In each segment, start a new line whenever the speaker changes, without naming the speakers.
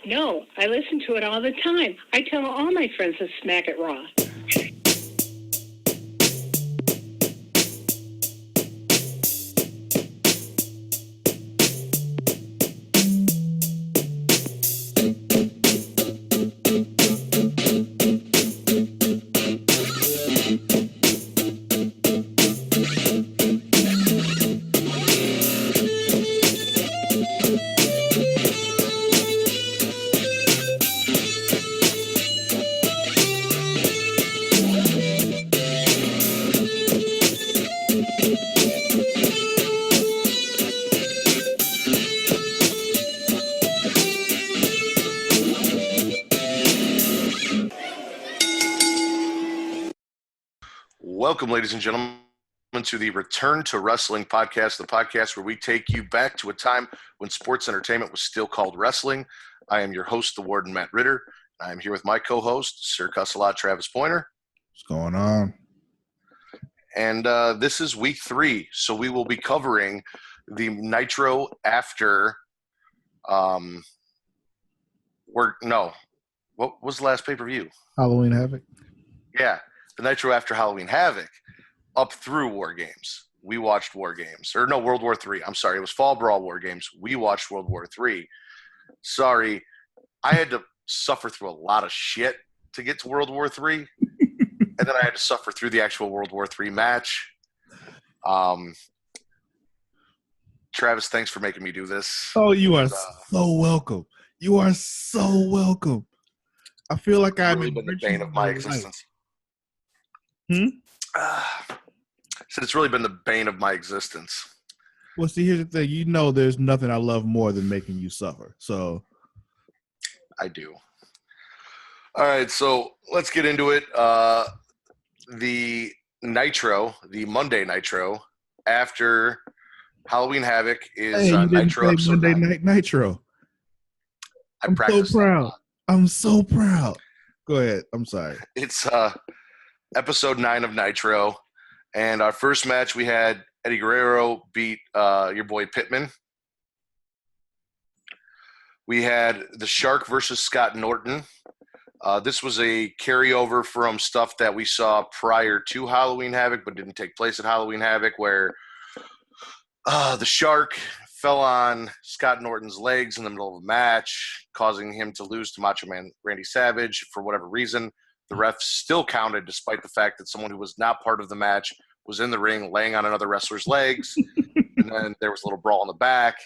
No, I listen to it all the time. I tell all my friends to smack it raw.
Welcome, ladies and gentlemen, to the Return to Wrestling podcast, the podcast where we take you back to a time when sports entertainment was still called wrestling. I am your host, the Warden, Matt Ritter. I am here with my co-host, Sir Cussalot, Travis Pointer.
What's going on?
And this is week 3, so we will be covering the Nitro after what was the last pay-per-view?
Halloween Havoc.
Yeah. The Nitro after Halloween Havoc, up through War Games. We watched War Games. Or no, World War III. I'm sorry. It was Fall Brawl War Games. We watched World War III. Sorry. I had to suffer through a lot of shit to get to World War III. And then I had to suffer through the actual World War III match. Travis, thanks for making me do this.
Oh, you are so welcome. You are so welcome. I feel like I've
really been the bane of my existence.
I
said it's really been the bane of my existence.
Well, see, here's the thing. You know there's nothing I love more than making you suffer. So
I do. All right, so let's get into it. The Nitro, the Monday Nitro, after Halloween Havoc is Nitro episode
Monday
9.
Night Nitro.
I'm so
proud. I'm so proud. Go ahead. I'm sorry.
It's episode 9 of Nitro, and our first match we had Eddie Guerrero beat your boy Pittman. We had the Shark versus Scott Norton. This was a carryover from stuff that we saw prior to Halloween Havoc, but didn't take place at Halloween Havoc, where the Shark fell on Scott Norton's legs in the middle of a match, causing him to lose to Macho Man Randy Savage for whatever reason. The ref still counted, despite the fact that someone who was not part of the match was in the ring laying on another wrestler's legs. And then there was a little brawl in the back.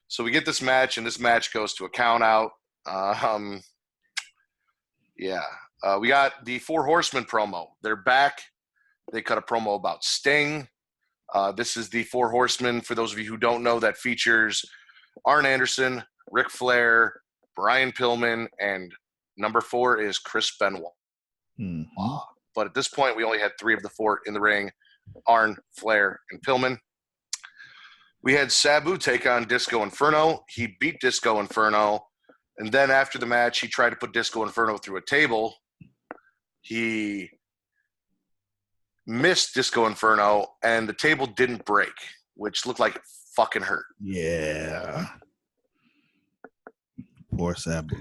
So we get this match, and this match goes to a count out. We got the Four Horsemen promo. They're back. They cut a promo about Sting. This is the Four Horsemen, for those of you who don't know, that features Arn Anderson, Ric Flair, Brian Pillman, and number 4 is Chris Benoit.
Mm-hmm.
But at this point, we only had 3 of the 4 in the ring: Arn, Flair, and Pillman. We had Sabu take on Disco Inferno. He beat Disco Inferno, and then after the match, he tried to put Disco Inferno through a table. He missed Disco Inferno, and the table didn't break, which looked like it fucking hurt.
Yeah. Poor Sabu.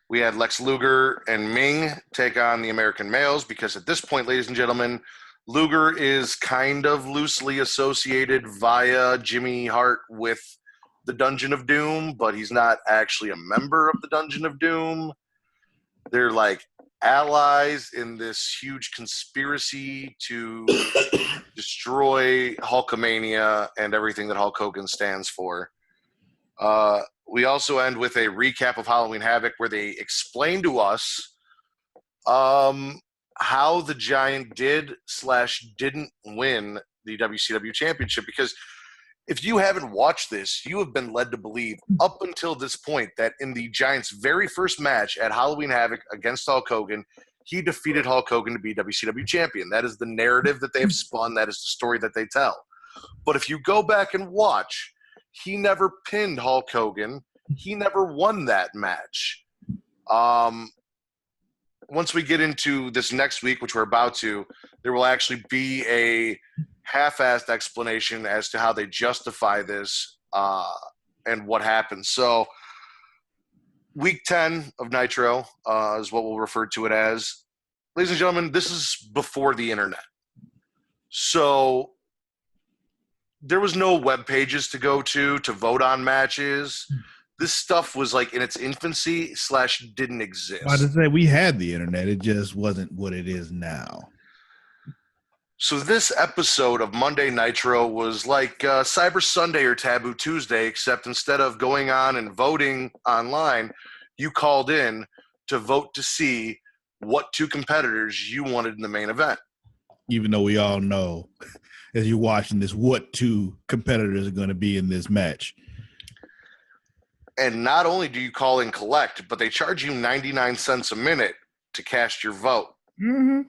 We had Lex Luger and Ming take on the American Males, because at this point, ladies and gentlemen, Luger is kind of loosely associated via Jimmy Hart with the Dungeon of Doom, but he's not actually a member of the Dungeon of Doom. They're like allies in this huge conspiracy to destroy Hulkamania and everything that Hulk Hogan stands for. We also end with a recap of Halloween Havoc, where they explain to us how the Giant didn't win the WCW Championship. Because if you haven't watched this, you have been led to believe up until this point that in the Giant's very first match at Halloween Havoc against Hulk Hogan, he defeated Hulk Hogan to be WCW Champion. That is the narrative that they've spun. That is the story that they tell. But if you go back and watch, he never pinned Hulk Hogan. He never won that match. Once we get into this next week, which we're about to, there will actually be a half-assed explanation as to how they justify this and what happened. So week 10 of Nitro is what we'll refer to it as. Ladies and gentlemen, this is before the internet. So there was no web pages to go to vote on matches. This stuff was like in its infancy / didn't exist.
I to say we had the internet. It just wasn't what it is now.
So this episode of Monday Nitro was like Cyber Sunday or Taboo Tuesday, except instead of going on and voting online, you called in to vote to see what two competitors you wanted in the main event.
Even though we all know, as you're watching this, what two competitors are going to be in this match.
And not only do you call and collect, but they charge you 99 cents a minute to cast your vote.
Mm-hmm.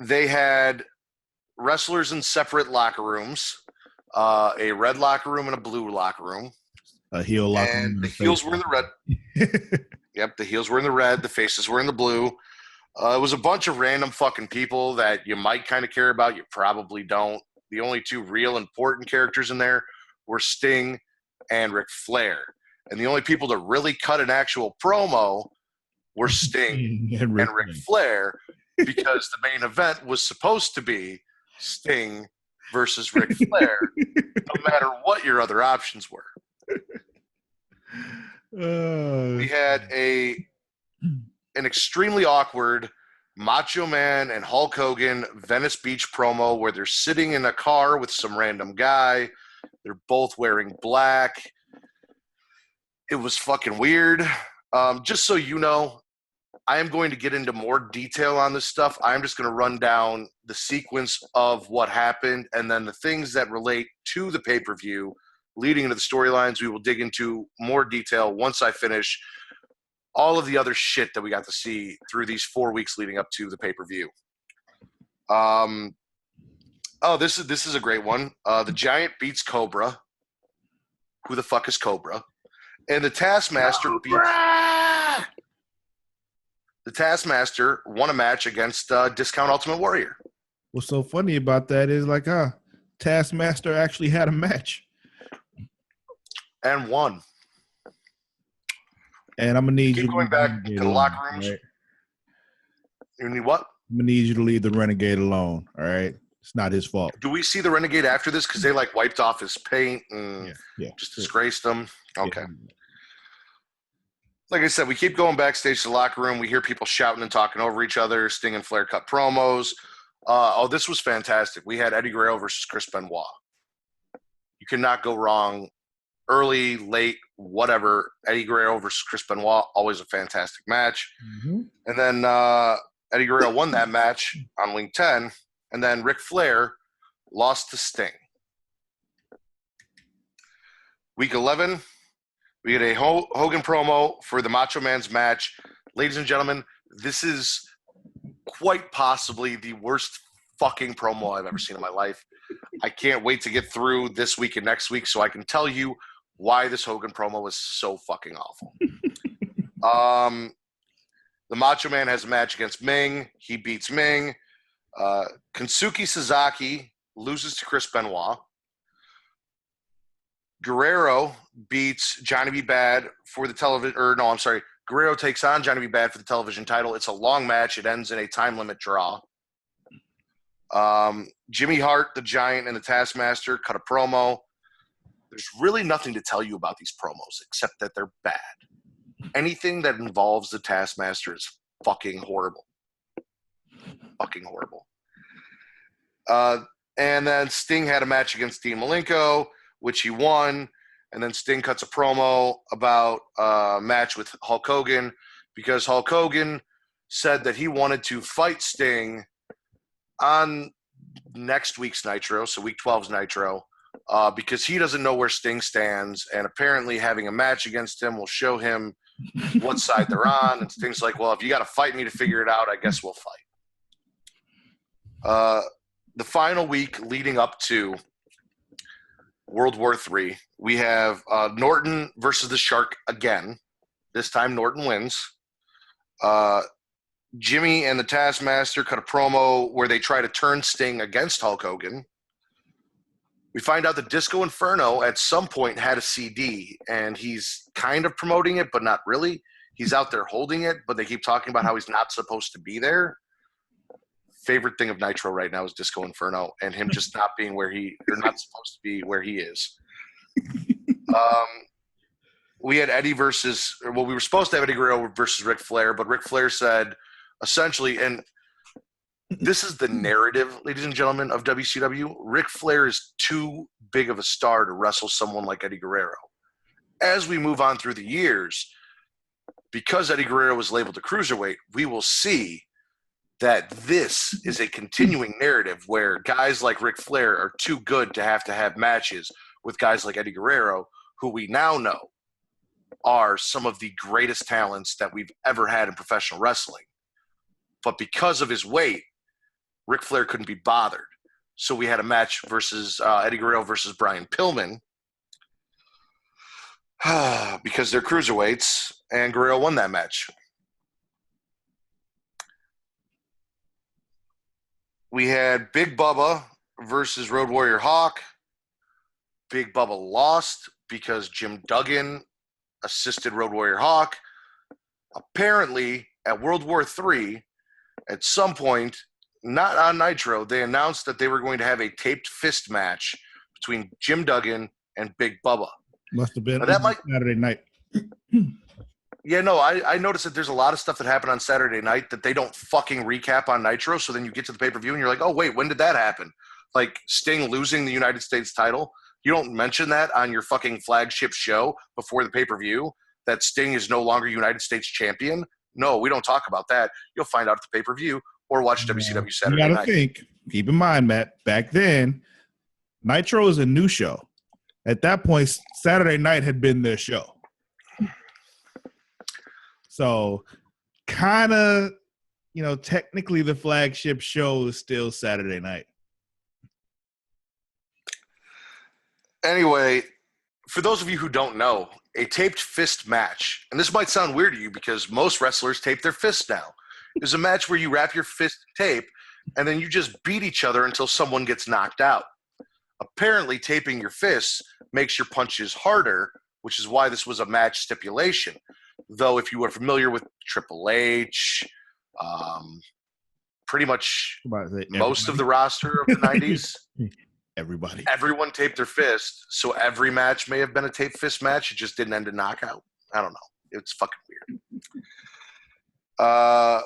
They had wrestlers in separate locker rooms, a red locker room and a blue locker room.
A heel locker room.
And the heels were in the red. Yep, the heels were in the red. The faces were in the blue. It was a bunch of random fucking people that you might kind of care about. You probably don't. The only two real important characters in there were Sting and Ric Flair. And the only people that really cut an actual promo were Sting and Ric Flair, because the main event was supposed to be Sting versus Ric Flair, no matter what your other options were. We had an extremely awkward Macho Man and Hulk Hogan Venice Beach promo where they're sitting in a car with some random guy. They're both wearing black. It was fucking weird. Just so you know, I am going to get into more detail on this stuff. I'm just going to run down the sequence of what happened and then the things that relate to the pay-per-view leading into the storylines. We will dig into more detail once I finish all of the other shit that we got to see through these 4 weeks leading up to the pay-per-view. This is a great one. The Giant beats Cobra. Who the fuck is Cobra? And the Taskmaster The Taskmaster won a match against Discount Ultimate Warrior.
What's so funny about that is Taskmaster actually had a match.
And won.
And I'm going to need you
to going back to the locker rooms. Right? You need what?
I'm going to need you to leave the Renegade alone, all right? It's not his fault.
Do we see the Renegade after this? Because they wiped off his paint and just disgraced him. Okay. Yeah. Like I said, we keep going backstage to the locker room. We hear people shouting and talking over each other. Sting and Flair cut promos. This was fantastic. We had Eddie Guerrero versus Chris Benoit. You cannot go wrong. Early, late, whatever. Eddie Guerrero versus Chris Benoit, always a fantastic match. Mm-hmm. And then Eddie Guerrero won that match on Week 10. And then Ric Flair lost to Sting. Week 11, we had a Hogan promo for the Macho Man's match. Ladies and gentlemen, this is quite possibly the worst fucking promo I've ever seen in my life. I can't wait to get through this week and next week so I can tell you why this Hogan promo was so fucking awful. The Macho Man has a match against Ming. He beats Ming. Kensuke Sasaki loses to Chris Benoit. Guerrero beats Johnny B. Bad for the television, Guerrero takes on Johnny B. Bad for the television title. It's a long match. It ends in a time limit draw. Jimmy Hart, the Giant, and the Taskmaster cut a promo. There's really nothing to tell you about these promos except that they're bad. Anything that involves the Taskmaster is fucking horrible. Fucking horrible. And then Sting had a match against Dean Malenko, which he won. And then Sting cuts a promo about a match with Hulk Hogan because Hulk Hogan said that he wanted to fight Sting on next week's Nitro, so Week 12's Nitro, because he doesn't know where Sting stands, and apparently having a match against him will show him what side they're on. And Sting's like, well, if you got to fight me to figure it out, I guess we'll fight. The final week leading up to World War III, we have Norton versus the Shark again. This time Norton wins. Jimmy and the Taskmaster cut a promo where they try to turn Sting against Hulk Hogan. We find out that Disco Inferno at some point had a CD, and he's kind of promoting it, but not really. He's out there holding it, but they keep talking about how he's not supposed to be there. Favorite thing of Nitro right now is Disco Inferno and him just not being where they're not supposed to be where he is. We had Eddie we were supposed to have Eddie Guerrero versus Ric Flair, but Ric Flair said essentially, and this is the narrative, ladies and gentlemen, of WCW. Ric Flair is too big of a star to wrestle someone like Eddie Guerrero. As we move on through the years, because Eddie Guerrero was labeled a cruiserweight, we will see that this is a continuing narrative where guys like Ric Flair are too good to have matches with guys like Eddie Guerrero, who we now know are some of the greatest talents that we've ever had in professional wrestling. But because of his weight, Ric Flair couldn't be bothered. So we had a match versus Eddie Guerrero versus Brian Pillman because they're cruiserweights, and Guerrero won that match. We had Big Bubba versus Road Warrior Hawk. Big Bubba lost because Jim Duggan assisted Road Warrior Hawk. Apparently, at World War III, at some point, not on Nitro, they announced that they were going to have a taped fist match between Jim Duggan and Big Bubba.
Must have been Saturday night.
Yeah, no, I noticed that there's a lot of stuff that happened on Saturday night that they don't fucking recap on Nitro, so then you get to the pay-per-view and you're like, oh, wait, when did that happen? Like Sting losing the United States title. You don't mention that on your fucking flagship show before the pay-per-view, that Sting is no longer United States champion. No, we don't talk about that. You'll find out at the pay-per-view or watch WCW Saturday night.
You got to think, keep in mind, Matt, back then, Nitro is a new show. At that point, Saturday night had been their show. So kind of, technically the flagship show is still Saturday night.
Anyway, for those of you who don't know, a taped fist match, and this might sound weird to you because most wrestlers tape their fists now, is a match where you wrap your fist in tape and then you just beat each other until someone gets knocked out. Apparently, taping your fists makes your punches harder, which is why this was a match stipulation. Though if you were familiar with Triple H, pretty much most of the roster of the 90s, everyone taped their fist, so every match may have been a taped fist match. It just didn't end in knockout. I don't know. It's fucking weird.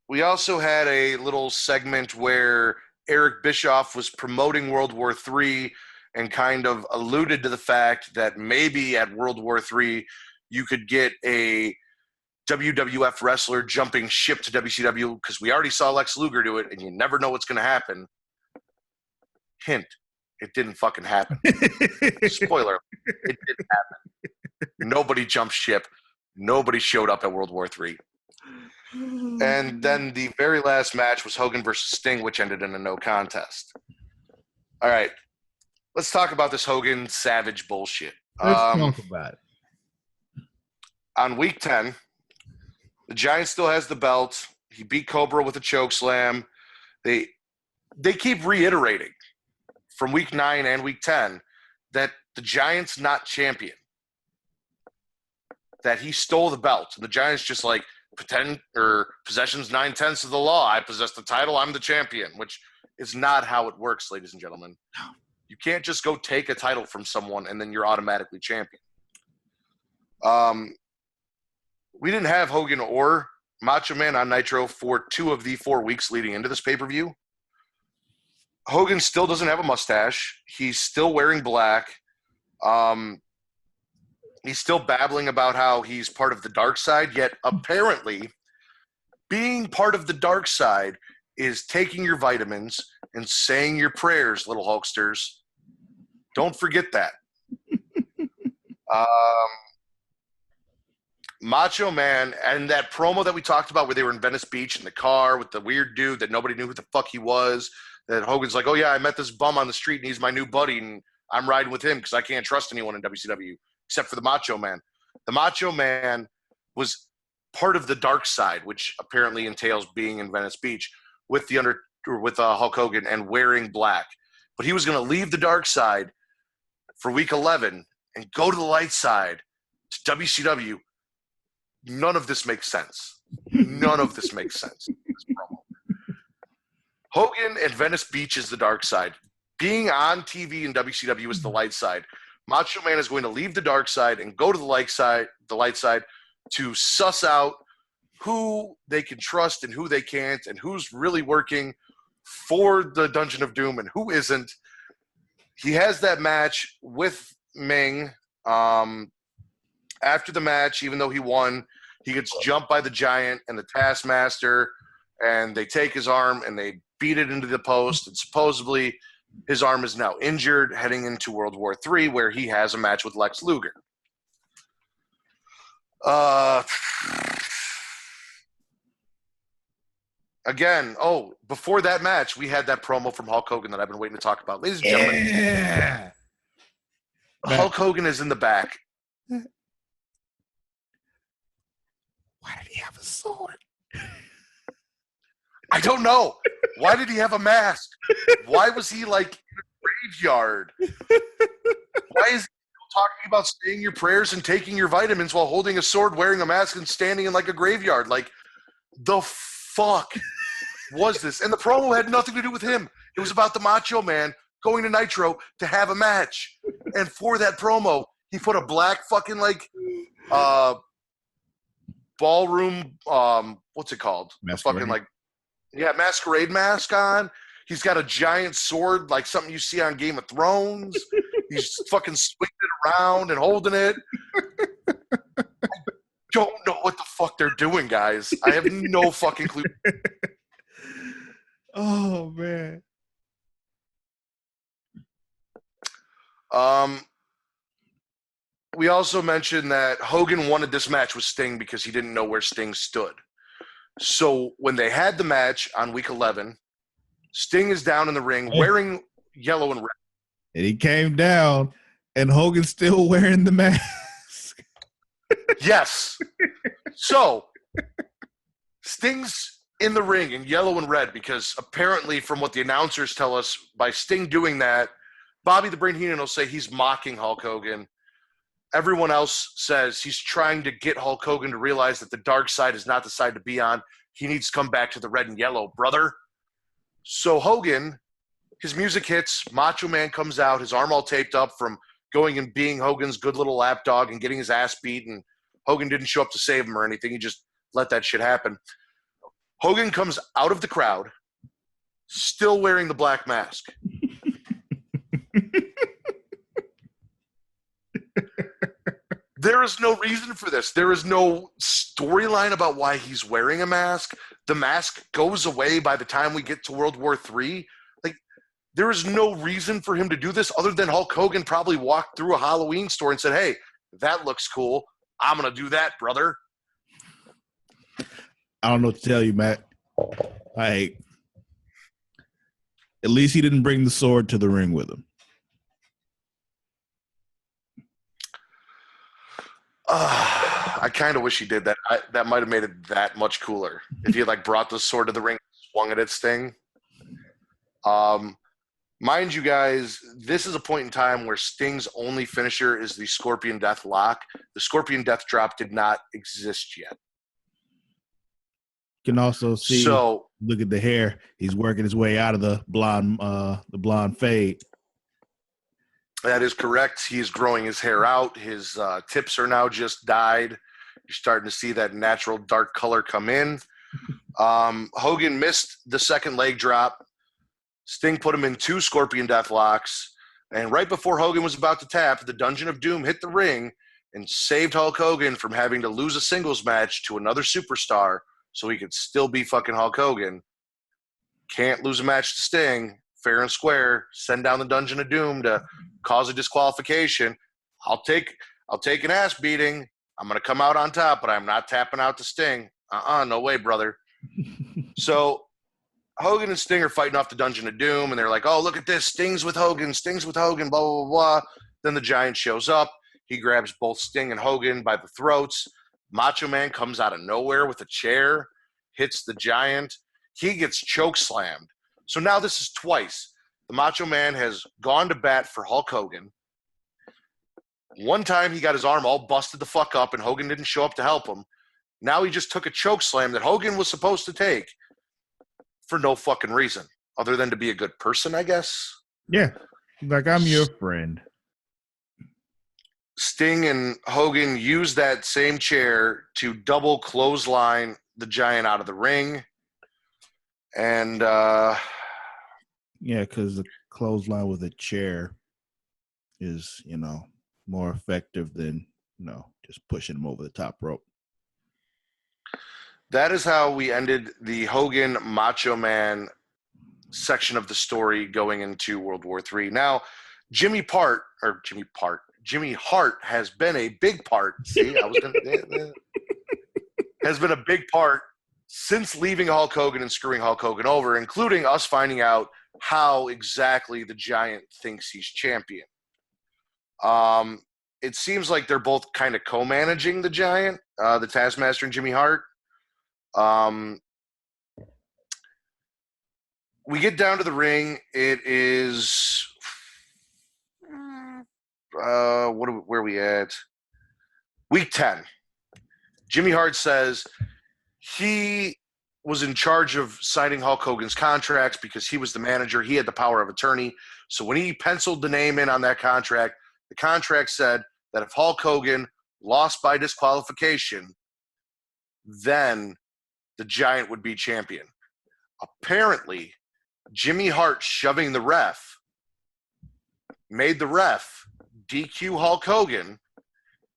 We also had a little segment where Eric Bischoff was promoting World War III and kind of alluded to the fact that maybe at World War III you could get a WWF wrestler jumping ship to WCW because we already saw Lex Luger do it and you never know what's going to happen. Hint, it didn't fucking happen. Spoiler, it didn't happen. Nobody jumped ship. Nobody showed up at World War III. And then the very last match was Hogan versus Sting, which ended in a no contest. All right. Let's talk about this Hogan Savage bullshit.
Let's talk about it.
On week 10, the Giant still has the belt. He beat Cobra with a choke slam. They keep reiterating from week 9 and week 10 that the Giant's not champion, that he stole the belt. And the Giant's just like, possession's 9/10 of the law. I possess the title. I'm the champion, which is not how it works, ladies and gentlemen. You can't just go take a title from someone and then you're automatically champion. We didn't have Hogan or Macho Man on Nitro for 2 of the 4 weeks leading into this pay-per-view. Hogan still doesn't have a mustache. He's still wearing black. He's still babbling about how he's part of the dark side, yet apparently being part of the dark side is taking your vitamins and saying your prayers, little Hulksters. Don't forget that. Macho Man and that promo that we talked about where they were in Venice Beach in the car with the weird dude that nobody knew who the fuck he was, that Hogan's like, oh yeah, I met this bum on the street and he's my new buddy and I'm riding with him because I can't trust anyone in WCW except for the Macho Man. The Macho Man was part of the dark side, which apparently entails being in Venice Beach with Hulk Hogan and wearing black. but he was going to leave the dark side for week 11 and go to the light side to WCW. None of this makes sense. None of this makes sense. This promo. Hogan and Venice Beach is the dark side. Being on TV in WCW is the light side. Macho Man is going to leave the dark side and go to the light side to suss out who they can trust and who they can't and who's really working for the Dungeon of Doom and who isn't. He has that match with Ming. After the match, even though he won, he gets jumped by the Giant and the Taskmaster, and they take his arm and they beat it into the post, and supposedly his arm is now injured heading into World War III, where he has a match with Lex Luger. Again, before that match, we had that promo from Hulk Hogan that I've been waiting to talk about. Ladies and gentlemen,
Yeah.
Hulk Hogan is in the back.
Why did he have a sword?
I don't know. Why did he have a mask? Why was he like in a graveyard? Why is he talking about saying your prayers and taking your vitamins while holding a sword, wearing a mask, and standing in like a graveyard? Like, the fuck was this? And the promo had nothing to do with him. It was about the Macho Man going to Nitro to have a match. And for that promo, he put a black fucking like ballroom what's it called?
Masquerade.
Fucking like masquerade mask on. He's got a giant sword like something you see on Game of Thrones. He's fucking swinging it around and holding it. I don't know what the fuck they're doing, guys. I have no fucking clue.
Oh man.
We also mentioned that Hogan wanted this match with Sting because he didn't know where Sting stood. So when they had the match on week 11, Sting is down in the ring wearing yellow and red.
And he came down, and Hogan's still wearing the mask.
Yes. So Sting's in the ring in yellow and red because apparently from what the announcers tell us, by Sting doing that, Bobby the Brain Heenan will say he's mocking Hulk Hogan. Everyone else says he's trying to get Hulk Hogan to realize that the dark side is not the side to be on. He needs to come back to the red and yellow, brother. So Hogan, his music hits, Macho Man comes out, his arm all taped up from going and being Hogan's good little lapdog and getting his ass beat, and Hogan didn't show up to save him or anything. He just let that shit happen. Hogan comes out of the crowd, still wearing the black mask. There is no reason for this. There is no storyline about why he's wearing a mask. The mask goes away by the time we get to World War III. Like, there is no reason for him to do this other than Hulk Hogan probably walked through a Halloween store and said, hey, that looks cool. I'm going to do that, brother.
I don't know what to tell you, Matt. At least he didn't bring the sword to the ring with him.
I kind of wish he did that. That might have made it that much cooler if he had brought the sword to the ring, swung it at Sting. Mind you guys, this is a point in time where Sting's only finisher is the Scorpion Death Lock. The Scorpion Death Drop did not exist yet.
You can also see.
So
look at the hair. He's working his way out of the blonde fade.
That is correct. He's growing his hair out. His tips are now just dyed. You're starting to see that natural dark color come in. Hogan missed the second leg drop. Sting put him in 2 Scorpion Death Locks. And right before Hogan was about to tap, the Dungeon of Doom hit the ring and saved Hulk Hogan from having to lose a singles match to another superstar so he could still be fucking Hulk Hogan. Can't lose a match to Sting. Fair and square. Send down the Dungeon of Doom to cause a disqualification. I'll take an ass beating. I'm going to come out on top, but I'm not tapping out to Sting. No way, brother. So Hogan and Sting are fighting off the Dungeon of Doom, and they're like, oh, look at this. Sting's with Hogan, blah, blah, blah, blah. Then the Giant shows up. He grabs both Sting and Hogan by the throats. Macho Man comes out of nowhere with a chair, hits the Giant. He gets choke slammed. So now this is twice. the Macho Man has gone to bat for Hulk Hogan. One time he got his arm all busted the fuck up and Hogan didn't show up to help him. Now he just took a choke slam that Hogan was supposed to take for no fucking reason other than to be a good person, I guess.
Yeah. Like, I'm your friend.
Sting and Hogan used that same chair to double clothesline the Giant out of the ring. And,
yeah, because the clothesline with a chair is, more effective than, just pushing him over the top rope.
That is how we ended the Hogan Macho Man section of the story going into World War III. Now, Jimmy Hart has been a big part. See, has been a big part since leaving Hulk Hogan and screwing Hulk Hogan over, including us finding out how exactly the Giant thinks he's champion. It seems like they're both kind of co-managing the Giant, the Taskmaster and Jimmy Hart. We get down to the ring. It is where are we at? Week 10. Jimmy Hart says he was in charge of signing Hulk Hogan's contracts because he was the manager. He had the power of attorney. So when he penciled the name in on that contract, the contract said that if Hulk Hogan lost by disqualification, then the Giant would be champion. Apparently, Jimmy Hart shoving the ref made the ref DQ Hulk Hogan,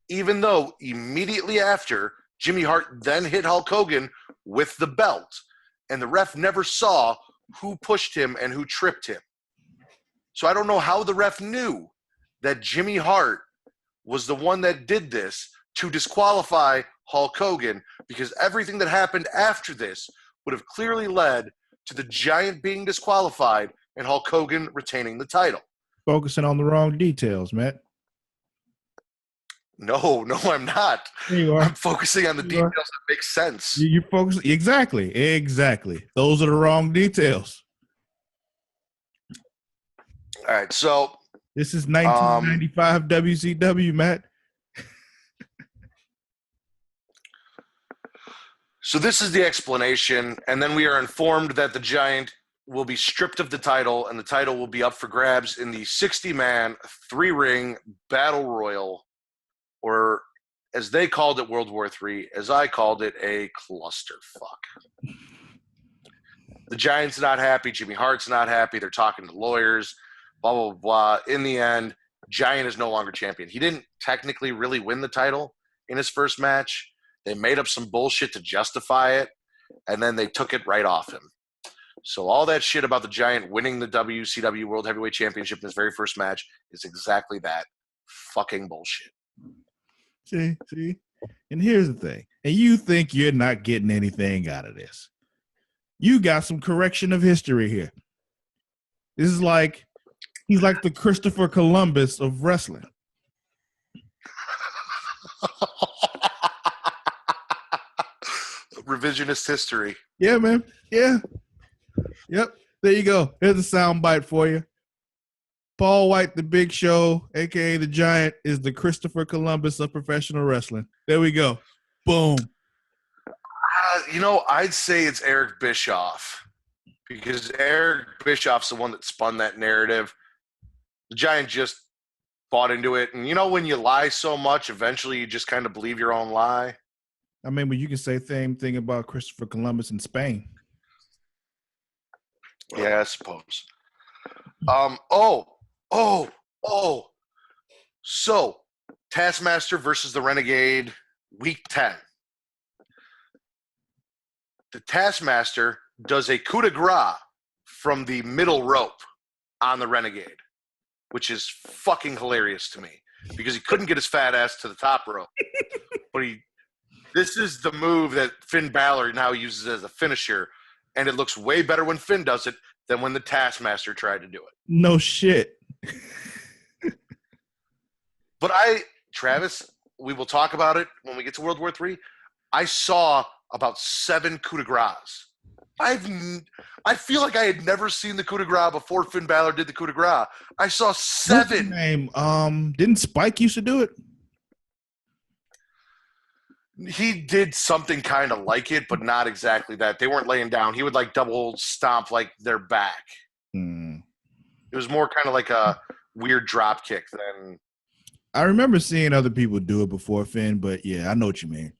even though immediately after, Jimmy Hart then hit Hulk Hogan with the belt, and the ref never saw who pushed him and who tripped him. So I don't know how the ref knew that Jimmy Hart was the one that did this to disqualify Hulk Hogan, because everything that happened after this would have clearly led to the Giant being disqualified and Hulk Hogan retaining the title.
Focusing on the wrong details, Matt.
No, I'm not.
You are.
I'm focusing on the details that make sense.
You focus exactly. Those are the wrong details.
All right, so
this is 1995 WCW, Matt.
So this is the explanation, and then we are informed that the Giant will be stripped of the title, and the title will be up for grabs in the 60-man, 3-ring Battle Royal, or as they called it, World War III, as I called it, a clusterfuck. The Giant's not happy. Jimmy Hart's not happy. They're talking to lawyers, blah, blah, blah. In the end, Giant is no longer champion. He didn't technically really win the title in his first match. They made up some bullshit to justify it, and then they took it right off him. So all that shit about the Giant winning the WCW World Heavyweight Championship in his very first match is exactly that fucking bullshit.
See? And here's the thing. And you think you're not getting anything out of this. You got some correction of history here. This is like, he's like the Christopher Columbus of wrestling.
Revisionist history.
Yeah, man. Yeah. Yep. There you go. Here's a sound bite for you. Paul White, the Big Show, a.k.a. the Giant, is the Christopher Columbus of professional wrestling. There we go. Boom.
I'd say it's Eric Bischoff, because Eric Bischoff's the one that spun that narrative. The Giant just bought into it. And when you lie so much, eventually you just kind of believe your own lie.
I mean, but you can say the same thing about Christopher Columbus in Spain.
Yeah, I suppose. So, Taskmaster versus the Renegade, week 10. The Taskmaster does a coup de grace from the middle rope on the Renegade, which is fucking hilarious to me, because he couldn't get his fat ass to the top rope. But this is the move that Finn Balor now uses as a finisher, and it looks way better when Finn does it than when the Taskmaster tried to do it.
No shit.
But Travis, we will talk about it when we get to World War III. I saw about 7 coup de grace I feel like I had never seen the coup de grace before Finn Balor did the coup de grace. I saw
What's his
7.
name? Didn't Spike used to do it?
He did something kind of like it, but not exactly that. They weren't laying down. He would like double stomp like their back.
Hmm.
It was more kind of like a weird drop kick than.
I remember seeing other people do it before Finn, but yeah, I know what you mean.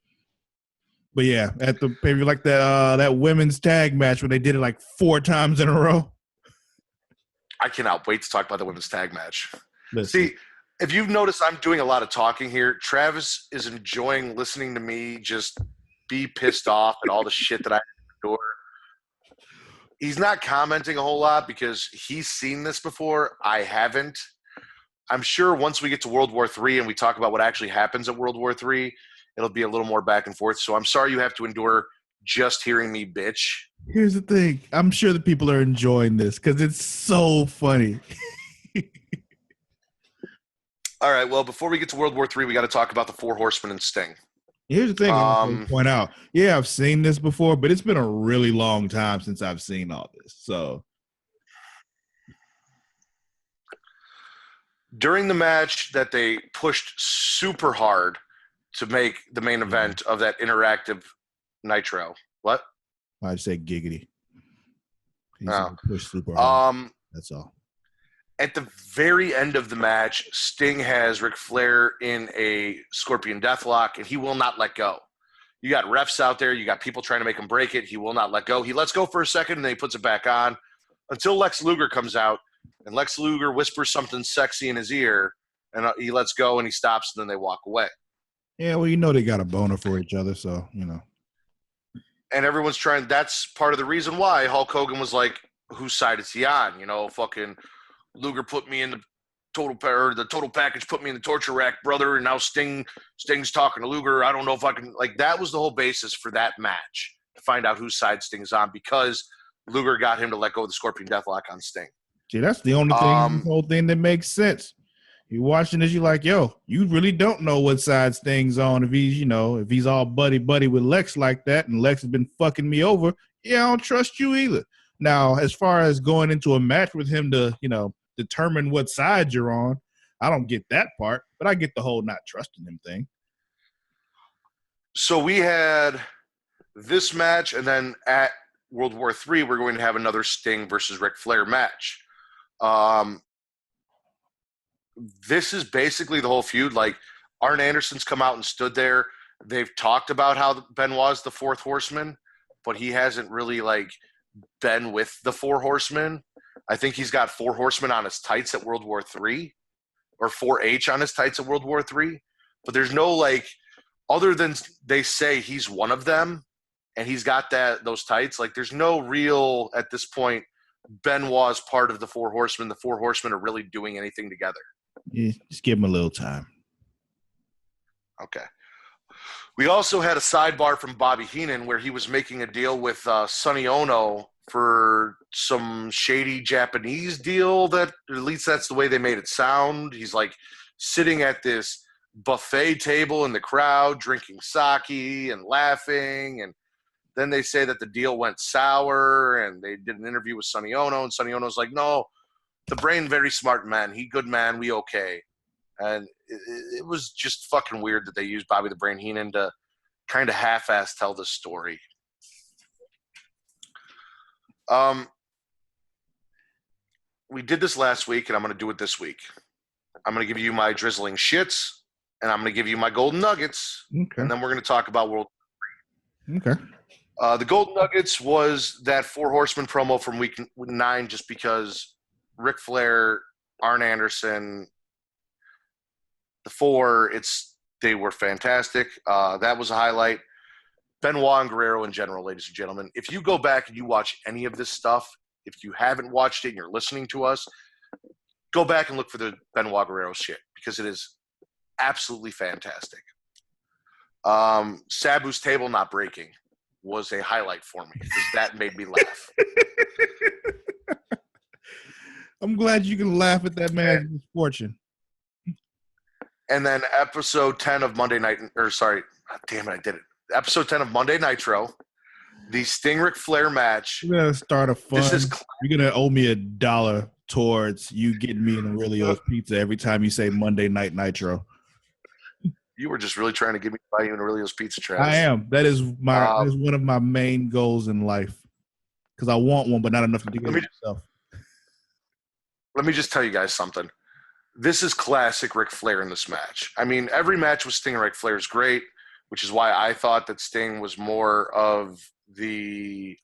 But yeah, at the maybe like that women's tag match where they did it like 4 times in a row.
I cannot wait to talk about the women's tag match.
Listen.
See, if you've noticed, I'm doing a lot of talking here. Travis is enjoying listening to me just be pissed off at all the shit that I endure. He's not commenting a whole lot because he's seen this before. I haven't. I'm sure once we get to World War III and we talk about what actually happens at World War III, it'll be a little more back and forth. So I'm sorry you have to endure just hearing me bitch.
Here's the thing. I'm sure the people are enjoying this because it's so funny.
All right, well, before we get to World War III, we got to talk about the Four Horsemen and Sting.
Here's the thing I want to point out. Yeah, I've seen this before, but it's been a really long time since I've seen all this. So
during the match that they pushed super hard to make the main event of that interactive Nitro. What?
I said giggity.
Oh.
Pushed super hard. That's all.
At the very end of the match, Sting has Ric Flair in a Scorpion Deathlock, and he will not let go. You got refs out there. You got people trying to make him break it. He will not let go. He lets go for a second, and then he puts it back on until Lex Luger comes out, and Lex Luger whispers something sexy in his ear, and he lets go, and he stops, and then they walk away.
Yeah, well, you know they got a boner for each other, so, you know.
And everyone's trying – that's part of the reason why Hulk Hogan was like, whose side is he on? You know, fucking – Luger put me in the total package put me in the torture rack, brother, and now Sting's talking to Luger. I don't know if I can, like, that was the whole basis for that match, to find out whose side Sting's on, because Luger got him to let go of the Scorpion Deathlock on Sting.
See, that's the only thing, this whole thing that makes sense. You're watching this, you're like, yo, you really don't know what side Sting's on. If he's, you know, if he's all buddy with Lex like that, and Lex has been fucking me over, yeah, I don't trust you either. Now, as far as going into a match with him to, you know, determine what side you're on, I don't get that part, but I get the whole not trusting him thing.
So we had this match, and then at World War III, we're going to have another Sting versus Ric Flair match. This is basically the whole feud. Like, Arn Anderson's come out and stood there. They've talked about how Benoit's the fourth horseman, but he hasn't really, like, been with the Four Horsemen. I think he's got Four Horsemen on his tights at World War III, or 4H on his tights at World War III. But there's no, like, other than they say he's one of them and he's got those tights, like, there's no real, at this point, Benoit's part of the Four Horsemen. The Four Horsemen are really doing anything together.
Yeah, just give him a little time.
Okay. We also had a sidebar from Bobby Heenan where he was making a deal with Sonny Ono for some shady Japanese deal, that, at least that's the way they made it sound. He's like sitting at this buffet table in the crowd, drinking sake and laughing. And then they say that the deal went sour, and they did an interview with Sonny Ono, and Sonny Ono's like, no, the Brain very smart man. He good man. We okay. And it was just fucking weird that they used Bobby the Brain Heenan to kind of half-ass tell this story. We did this last week, and I'm going to do it this week. I'm going to give you my drizzling shits, and I'm going to give you my golden nuggets,
Okay.
and then we're going to talk about World
War III. Okay.
The golden nuggets was that Four Horsemen promo from week 9, just because Ric Flair, Arn Anderson, the Four, they were fantastic. That was a highlight. Benoit and Guerrero in general, ladies and gentlemen. If you go back and you watch any of this stuff, if you haven't watched it and you're listening to us, go back and look for the Benoit Guerrero shit, because it is absolutely fantastic. Sabu's table not breaking was a highlight for me, because that made me laugh.
I'm glad you can laugh at that man's misfortune.
And then episode 10 of Monday Night, or sorry, damn it, I did it. Episode 10 of Monday Nitro, The Sting Ric Flair match.
We're gonna start a fund.
This is
You're gonna owe me $1 towards you getting me an Aurelio's pizza every time you say Monday Night Nitro.
You were just really trying to get me to buy you an Aurelio's pizza, Travis.
I am. That is one of my main goals in life. Because I want one, but not enough to do it myself.
Let me just tell you guys something. This is classic Ric Flair in this match. I mean, every match with Sting and Ric Flair is great, which is why I thought that Sting was more of the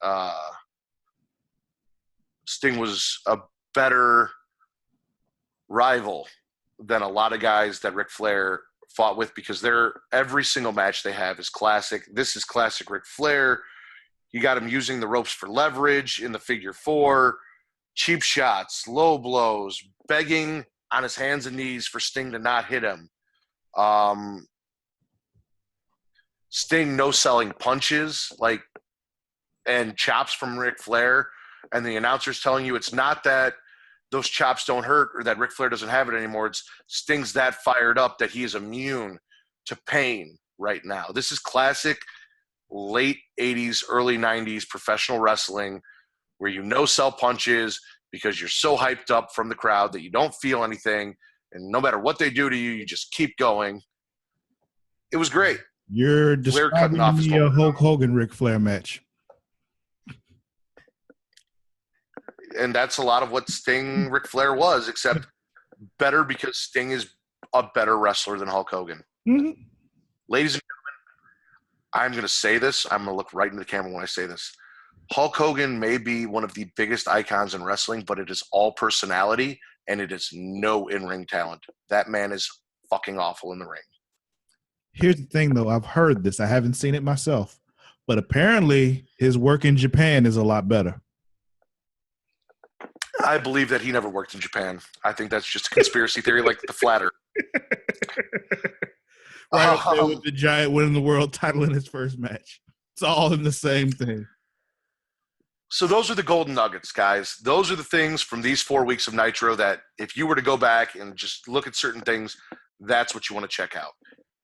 Sting was a better rival than a lot of guys that Ric Flair fought with, because every single match they have is classic. This is classic Ric Flair. You got him using the ropes for leverage in the figure four, cheap shots, low blows, begging on his hands and knees for Sting to not hit him. Sting no-selling punches and chops from Ric Flair, and the announcer's telling you it's not that those chops don't hurt or that Ric Flair doesn't have it anymore. It's Sting's that fired up that he is immune to pain right now. This is classic late 80s, early 90s professional wrestling where you no-sell punches because you're so hyped up from the crowd that you don't feel anything, and no matter what they do to you, you just keep going. It was great.
You're describing me a Hulk Hogan Ric Flair match.
And that's a lot of what Sting Ric Flair was, except better because Sting is a better wrestler than Hulk Hogan.
Mm-hmm.
Ladies and gentlemen, I'm going to say this. I'm going to look right into the camera when I say this. Hulk Hogan may be one of the biggest icons in wrestling, but it is all personality, and it is no in-ring talent. That man is fucking awful in the ring.
Here's the thing, though. I've heard this. I haven't seen it myself. But apparently his work in Japan is a lot better.
I believe that he never worked in Japan. I think that's just a conspiracy theory like the Flat Earth.
Right up there with the Giant winning the world title in his first match. It's all in the same thing.
So those are the golden nuggets, guys. Those are the things from these 4 weeks of Nitro that if you were to go back and just look at certain things, that's what you want to check out.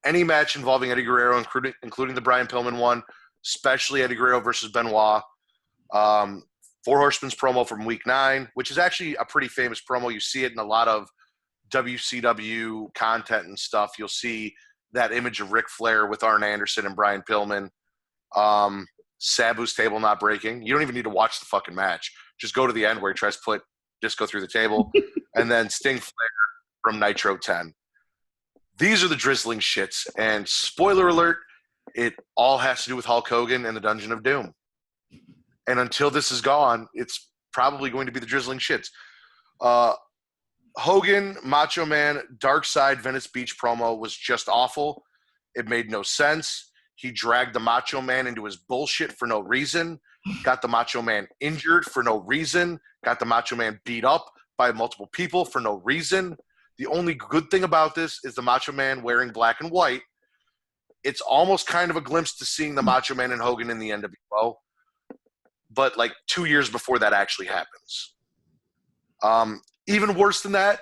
Any match involving Eddie Guerrero, including the Brian Pillman one, especially Eddie Guerrero versus Benoit. Four Horsemen's promo from week 9, which is actually a pretty famous promo. You see it in a lot of WCW content and stuff. You'll see that image of Ric Flair with Arn Anderson and Brian Pillman. Sabu's table not breaking. You don't even need to watch the fucking match. Just go to the end where he tries to put Disco through the table. And then Sting Flair from Nitro 10. These are the drizzling shits. And spoiler alert, it all has to do with Hulk Hogan and the Dungeon of Doom. And until this is gone, it's probably going to be the drizzling shits. Hogan, Macho Man, Dark Side, Venice Beach promo was just awful. It made no sense. He dragged the Macho Man into his bullshit for no reason, got the Macho Man injured for no reason, got the Macho Man beat up by multiple people for no reason. The only good thing about this is the Macho Man wearing black and white. It's almost kind of a glimpse to seeing the Macho Man and Hogan in the NWO. But like 2 years before that actually happens. Even worse than that,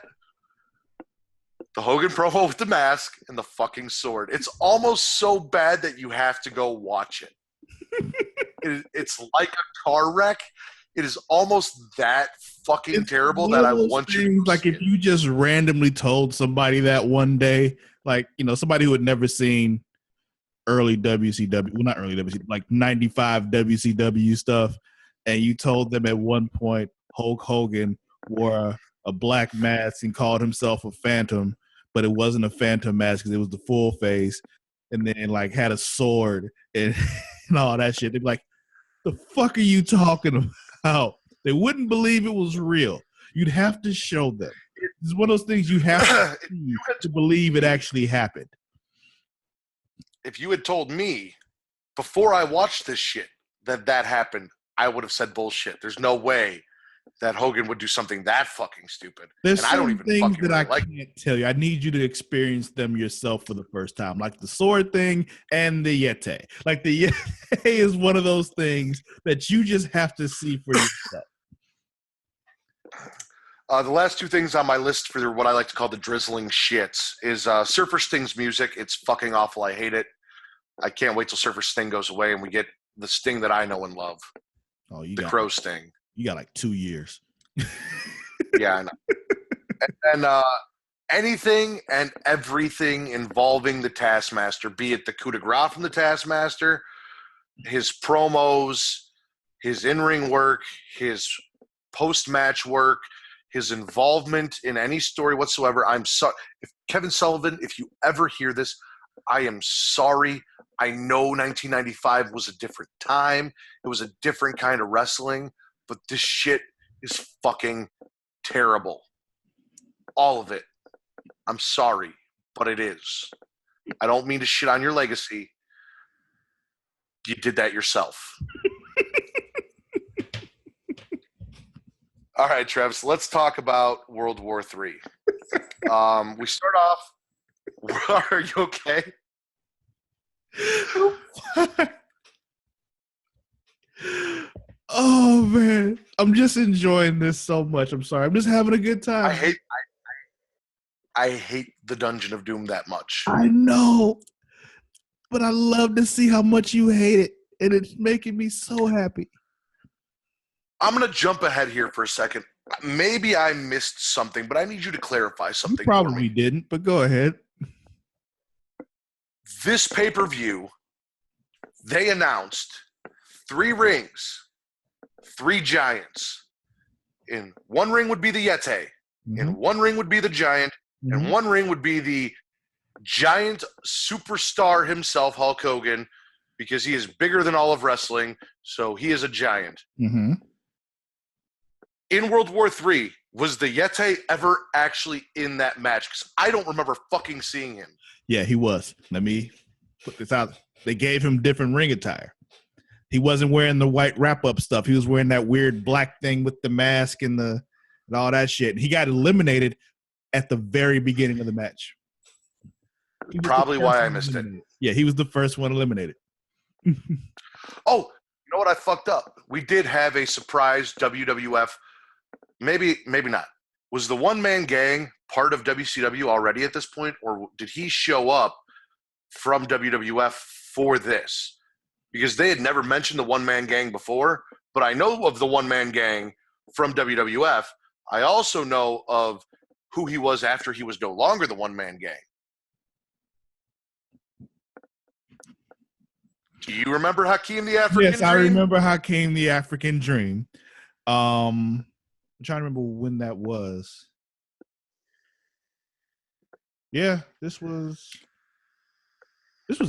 the Hogan promo with the mask and the fucking sword. It's almost so bad that you have to go watch it. It's like a car wreck. It is almost that fucking terrible that I want you to
like if you just randomly told somebody that one day, like, you know, somebody who had never seen early WCW, well, not early WCW, like 95 WCW stuff, and you told them at one point Hulk Hogan wore a black mask and called himself a phantom, but it wasn't a phantom mask because it was the full face, and then like had a sword and, and all that shit. They'd be like, the fuck are you talking about? They wouldn't believe it was real. You'd have to show them. It's one of those things you have to see to believe it actually happened.
If you had told me before I watched this shit that happened, I would have said bullshit. There's no way that Hogan would do something that fucking stupid.
There's
and
some
I don't even
things
fucking
that I
like.
can't tell you. I need you to experience them yourself for the first time, like the sword thing and the Yeti. Like the Yeti is one of those things that you just have to see for yourself.
The last two things on my list for what I like to call the drizzling shits is Surfer Sting's music. It's fucking awful. I hate it. I can't wait till Surfer Sting goes away and we get the Sting that I know and love.
Oh, you
The
got
Crow Sting.
You got like 2 years.
Yeah, I know. And anything and everything involving the Taskmaster, be it the coup de grace from the Taskmaster, his promos, his in-ring work, his post-match work, his involvement in any story whatsoever. I'm sorry. If Kevin Sullivan, if you ever hear this, I am sorry. I know 1995 was a different time. It was a different kind of wrestling, but this shit is fucking terrible. All of it. I'm sorry, but it is. I don't mean to shit on your legacy. You did that yourself. All right, Travis, let's talk about World War III. We start off. Are you okay?
Oh man, I'm just enjoying this so much. I'm sorry. I'm just having a good time.
I hate the Dungeon of Doom that much.
I know, but I love to see how much you hate it, and it's making me so happy.
I'm going to jump ahead here for a second. Maybe I missed something, but I need you to clarify something.
You probably
for me.
didn't, but go ahead.
This pay-per-view, they announced 3 rings, 3 giants. In one ring would be the Yeti.
Mm-hmm.
In one ring would be the giant.
Mm-hmm.
And one ring would be the giant superstar himself, Hulk Hogan, because he is bigger than all of wrestling, so he is a giant.
Mm-hmm.
In World War III, was the Yeti ever actually in that match? Because I don't remember fucking seeing him.
Yeah, he was. Let me put this out. They gave him different ring attire. He wasn't wearing the white wrap-up stuff. He was wearing that weird black thing with the mask and all that shit. He got eliminated at the very beginning of the match.
Probably why I missed it.
Yeah, he was the first one eliminated.
Oh, you know what? I fucked up. We did have a surprise WWF. Maybe not. Was the one-man gang part of WCW already at this point, or did he show up from WWF for this? Because they had never mentioned the one-man gang before, but I know of the one-man gang from WWF. I also know of who he was after he was no longer the one-man gang. Do you remember Hakeem the African Dream?
Yes, I remember Hakeem the African Dream. I'm trying to remember when that was. Yeah, this was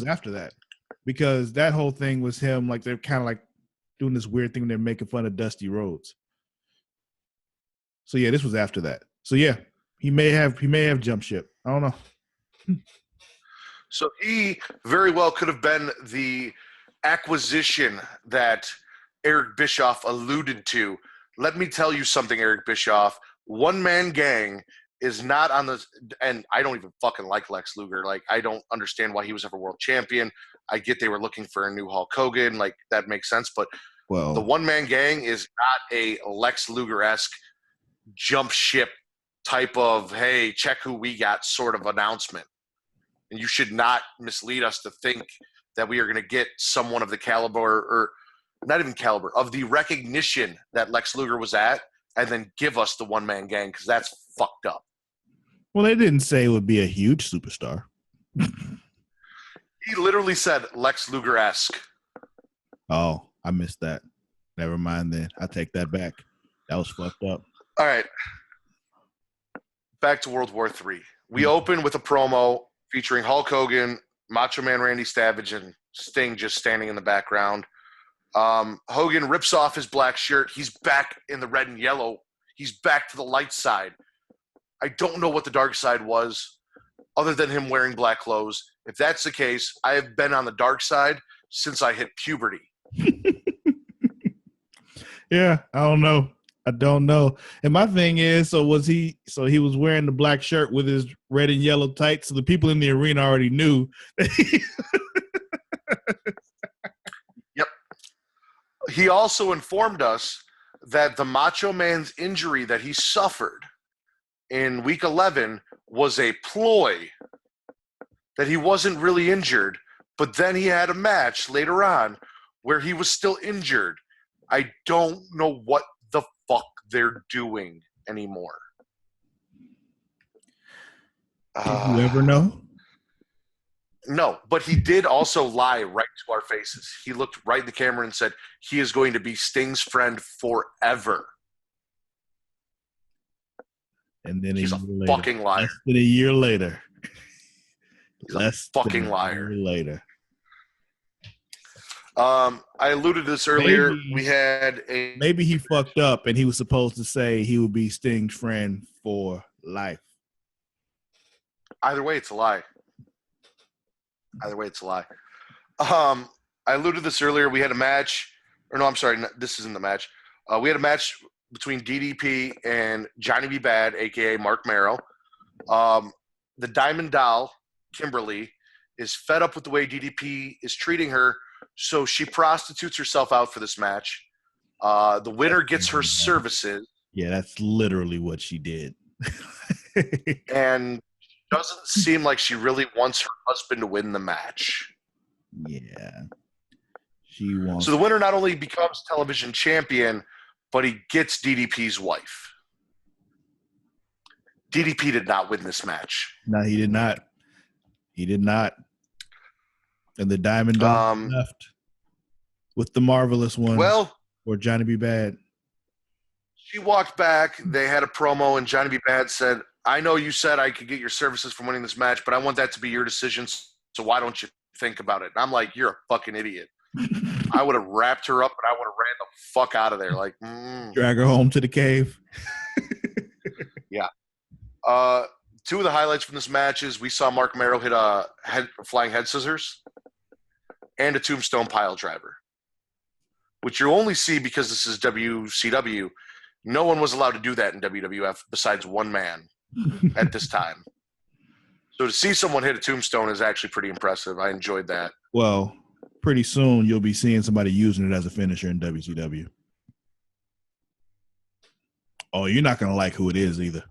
after that, because that whole thing was him, like they're kind of like doing this weird thing when they're making fun of Dusty Rhodes. So yeah, this was after that. So yeah, he may have jumped ship. I don't know.
So he very well could have been the acquisition that Eric Bischoff alluded to. Let me tell you something, Eric Bischoff. One-man gang is not on the – and I don't even fucking like Lex Luger. Like, I don't understand why he was ever world champion. I get they were looking for a new Hulk Hogan. Like, that makes sense. But the one-man gang is not a Lex Luger-esque jump ship type of, hey, check who we got sort of announcement. And you should not mislead us to think that we are going to get someone of the caliber, or not even caliber, of the recognition that Lex Luger was at, and then give us the one-man gang, because that's fucked up.
Well, they didn't say it would be a huge superstar.
He literally said Lex Luger-esque.
Oh, I missed that. Never mind then. I take that back. That was fucked up.
All right. Back to World War III. We open with a promo featuring Hulk Hogan, Macho Man Randy Savage, and Sting just standing in the background. Hogan rips off his black shirt. He's back in the red and yellow. He's back to the light side. I don't know what the dark side was other than him wearing black clothes. If that's the case, I have been on the dark side since I hit puberty.
Yeah, I don't know. And my thing is, he was wearing the black shirt with his red and yellow tights, so the people in the arena already knew.
Yep. He also informed us that the Macho Man's injury that he suffered in week 11 was a ploy, that he wasn't really injured, but then he had a match later on where he was still injured. I don't know what the fuck they're doing anymore.
Did you ever know?
No, but he did also lie right to our faces. He looked right in the camera and said he is going to be Sting's friend forever.
And then
he's a
later,
fucking liar.
Less than a year later.
He's a fucking liar.
Year later.
I alluded to this earlier.
Maybe, maybe he fucked up and he was supposed to say he would be Sting's friend for life.
Either way, it's a lie. I alluded to this earlier. We had a match. Or no, I'm sorry. This isn't the match. We had a match between DDP and Johnny B. Bad, a.k.a. Mark Merrow. The Diamond Doll, Kimberly, is fed up with the way DDP is treating her, so she prostitutes herself out for this match. The winner gets her services.
Yeah, that's literally what she did.
And doesn't seem like she really wants her husband to win the match.
Yeah. She wants.
So the winner not only becomes television champion, but he gets DDP's wife. DDP did not win this match.
No, he did not. He did not. And the Diamond Dog left with the Marvelous One.
Well,
or Johnny B. Bad.
She walked back. They had a promo, and Johnny B. Bad said, I know you said I could get your services from winning this match, but I want that to be your decision, so why don't you think about it? And I'm like, you're a fucking idiot. I would have wrapped her up, and I would have ran the fuck out of there. Like,
Drag her home to the cave.
Yeah. Two of the highlights from this match is we saw Mark Merrow hit a flying head scissors and a tombstone pile driver, which you only see because this is WCW. No one was allowed to do that in WWF besides one man at this time. So to see someone hit a tombstone is actually pretty impressive. I enjoyed that.
Well, pretty soon you'll be seeing somebody using it as a finisher in WCW. Oh, you're not going to like who it is either.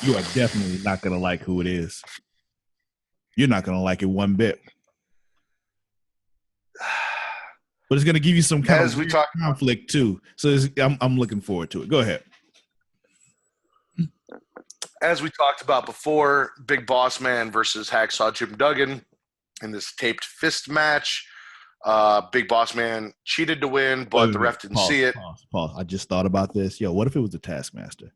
You are definitely not going to like who it is. You're not going to like it one bit. But it's going to give you some kind of conflict too. So I'm looking forward to it. Go ahead.
As we talked about before, Big Boss Man versus Hacksaw Jim Duggan in this taped fist match. Big Boss Man cheated to win, but the ref didn't see it.
Pause. I just thought about this. Yo, what if it was the Taskmaster?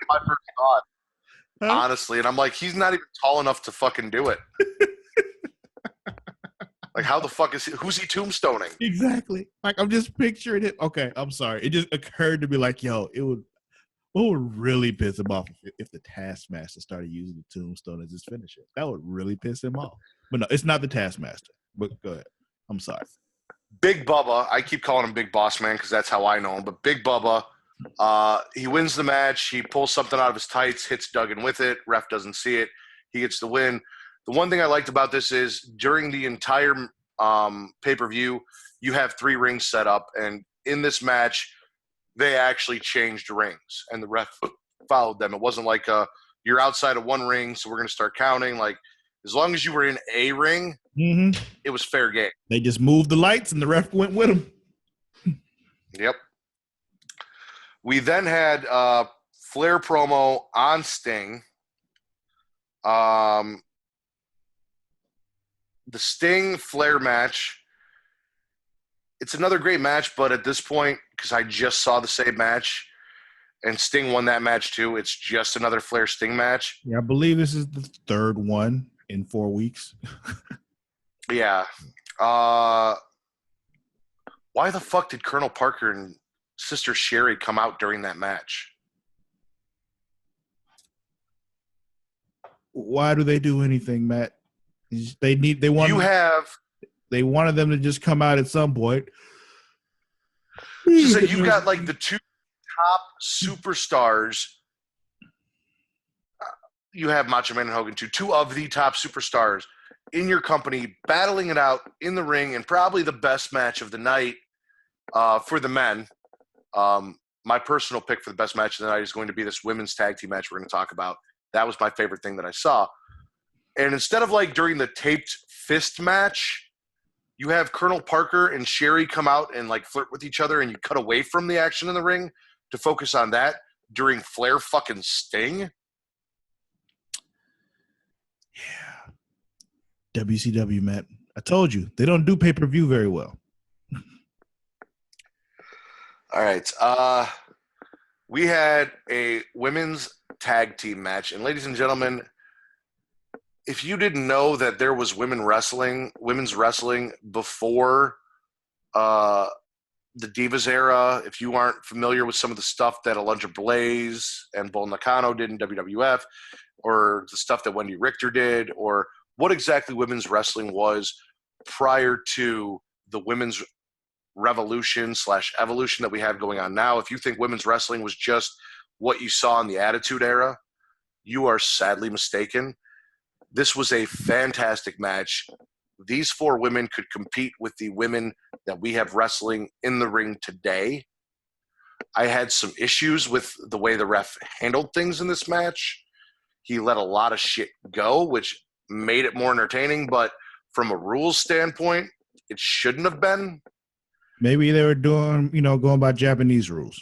My first thought, honestly, and I'm like, he's not even tall enough to fucking do it. Like, how the fuck is he? Who's he tombstoning?
Exactly. Like, I'm just picturing it. Okay, I'm sorry. It just occurred to me like, yo, what would really piss him off if the Taskmaster started using the tombstone as his finisher? That would really piss him off. But no, it's not the Taskmaster. But go ahead. I'm sorry.
Big Bubba. I keep calling him Big Boss Man because that's how I know him. But Big Bubba, he wins the match. He pulls something out of his tights, hits Duggan with it. Ref doesn't see it. He gets the win. The one thing I liked about this is during the entire pay-per-view, you have 3 rings set up. And in this match, they actually changed rings. And the ref followed them. It wasn't like you're outside of one ring, so we're going to start counting. Like, as long as you were in a ring, it was fair game.
They just moved the lights, and the ref went with them.
Yep. We then had Flair promo on Sting. The Sting-Flair match, it's another great match, but at this point, because I just saw the same match, and Sting won that match too, it's just another Flair-Sting match.
Yeah, I believe this is the third one in 4 weeks.
Yeah. Why the fuck did Colonel Parker and Sister Sherry come out during that match?
Why do they do anything, Matt? They wanted them to just come out at some point.
Just like you've got like the 2 top superstars. You have Macho Man and Hogan too. 2 of the top superstars in your company battling it out in the ring, and probably the best match of the night for the men. My personal pick for the best match of the night is going to be this women's tag team match we're going to talk about. That was my favorite thing that I saw. And instead of like during the taped fist match, you have Colonel Parker and Sherry come out and like flirt with each other, and you cut away from the action in the ring to focus on that during Flair fucking Sting.
Yeah. WCW, Matt. I told you, they don't do pay-per-view very well.
All right. We had a women's tag team match. And ladies and gentlemen, if you didn't know that there was women's wrestling before the Divas era, if you aren't familiar with some of the stuff that Alundra Blaze and Bull Nakano did in WWF, or the stuff that Wendy Richter did, or what exactly women's wrestling was prior to the women's revolution/evolution that we have going on now, if you think women's wrestling was just what you saw in the Attitude Era, you are sadly mistaken. This was a fantastic match. These four women could compete with the women that we have wrestling in the ring today. I had some issues with the way the ref handled things in this match. He let a lot of shit go, which made it more entertaining, but from a rules standpoint, it shouldn't have been.
Maybe they were doing, going by Japanese rules.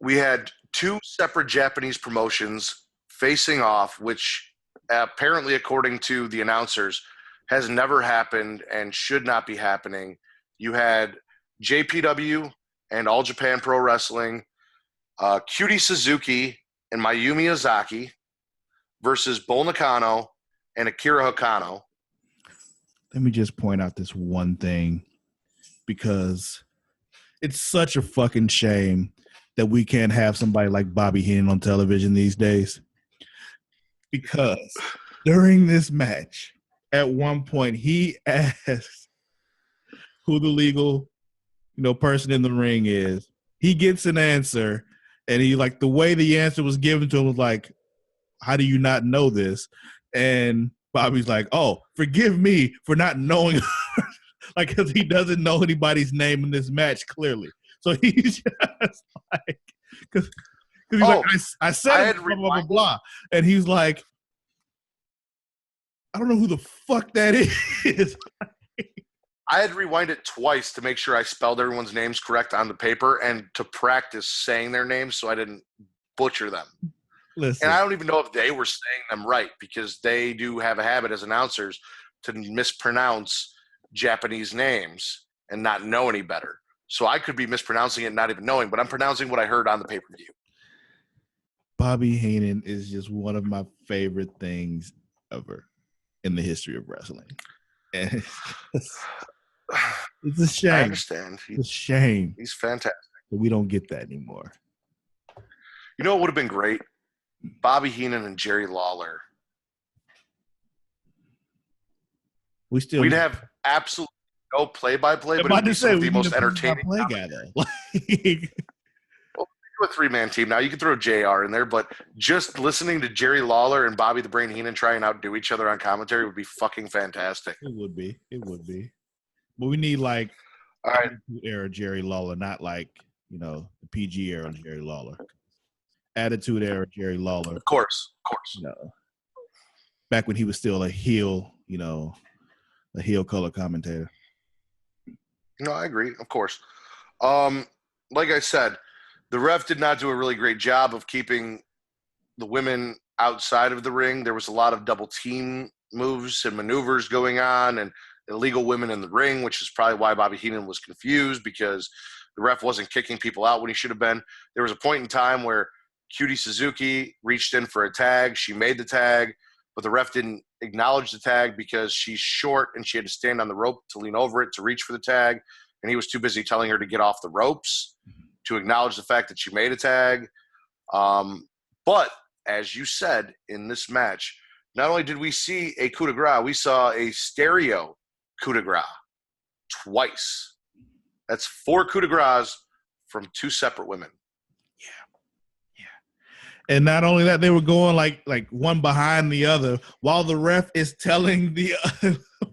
We had two separate Japanese promotions facing off, which apparently, according to the announcers, has never happened and should not be happening. You had JPW and All Japan Pro Wrestling, Cutie Suzuki and Mayumi Ozaki versus Bull Nakano and Akira Hakano.
Let me just point out this one thing, because it's such a fucking shame that we can't have somebody like Bobby Heenan on television these days. Because during this match, at one point, he asked who the legal, person in the ring is. He gets an answer, and he the way the answer was given to him was like, how do you not know this? And Bobby's like, oh, forgive me for not knowing, because he doesn't know anybody's name in this match, clearly. So he's just like, because he's like, I said it, blah, blah, blah, blah. And he's like, I don't know who the fuck that is.
I had to rewind it twice to make sure I spelled everyone's names correct on the paper and to practice saying their names so I didn't butcher them.
Listen.
And I don't even know if they were saying them right, because they do have a habit as announcers to mispronounce Japanese names and not know any better. So I could be mispronouncing it and not even knowing, but I'm pronouncing what I heard on the pay-per-view.
Bobby Heenan is just one of my favorite things ever in the history of wrestling. And it's a shame.
I understand.
It's a shame.
He's fantastic.
But we don't get that anymore.
You know what would have been great? Bobby Heenan and Jerry Lawler. We'd have absolutely no play-by-play, but it'd be some of the most entertaining.
Play guy, though.
Well, a three-man team now. You can throw JR in there, but just listening to Jerry Lawler and Bobby the Brain Heenan try and outdo each other on commentary would be fucking fantastic.
It would be. But we need
all right,
era Jerry Lawler, not the PG era Jerry Lawler. Attitude Era Jerry Lawler.
Of course.
Back when he was still a heel, a heel color commentator.
No, I agree. Of course. Like I said, the ref did not do a really great job of keeping the women outside of the ring. There was a lot of double team moves and maneuvers going on and illegal women in the ring, which is probably why Bobby Heenan was confused, because the ref wasn't kicking people out when he should have been. There was a point in time where Cutie Suzuki reached in for a tag. She made the tag, but the ref didn't acknowledge the tag because she's short and she had to stand on the rope to lean over it to reach for the tag. And he was too busy telling her to get off the ropes to acknowledge the fact that she made a tag. But as you said, in this match, not only did we see a coup de grace, we saw a stereo coup de grace twice. That's 4 coup de graces from 2 separate women.
And not only that, they were going like one behind the other while the ref is telling the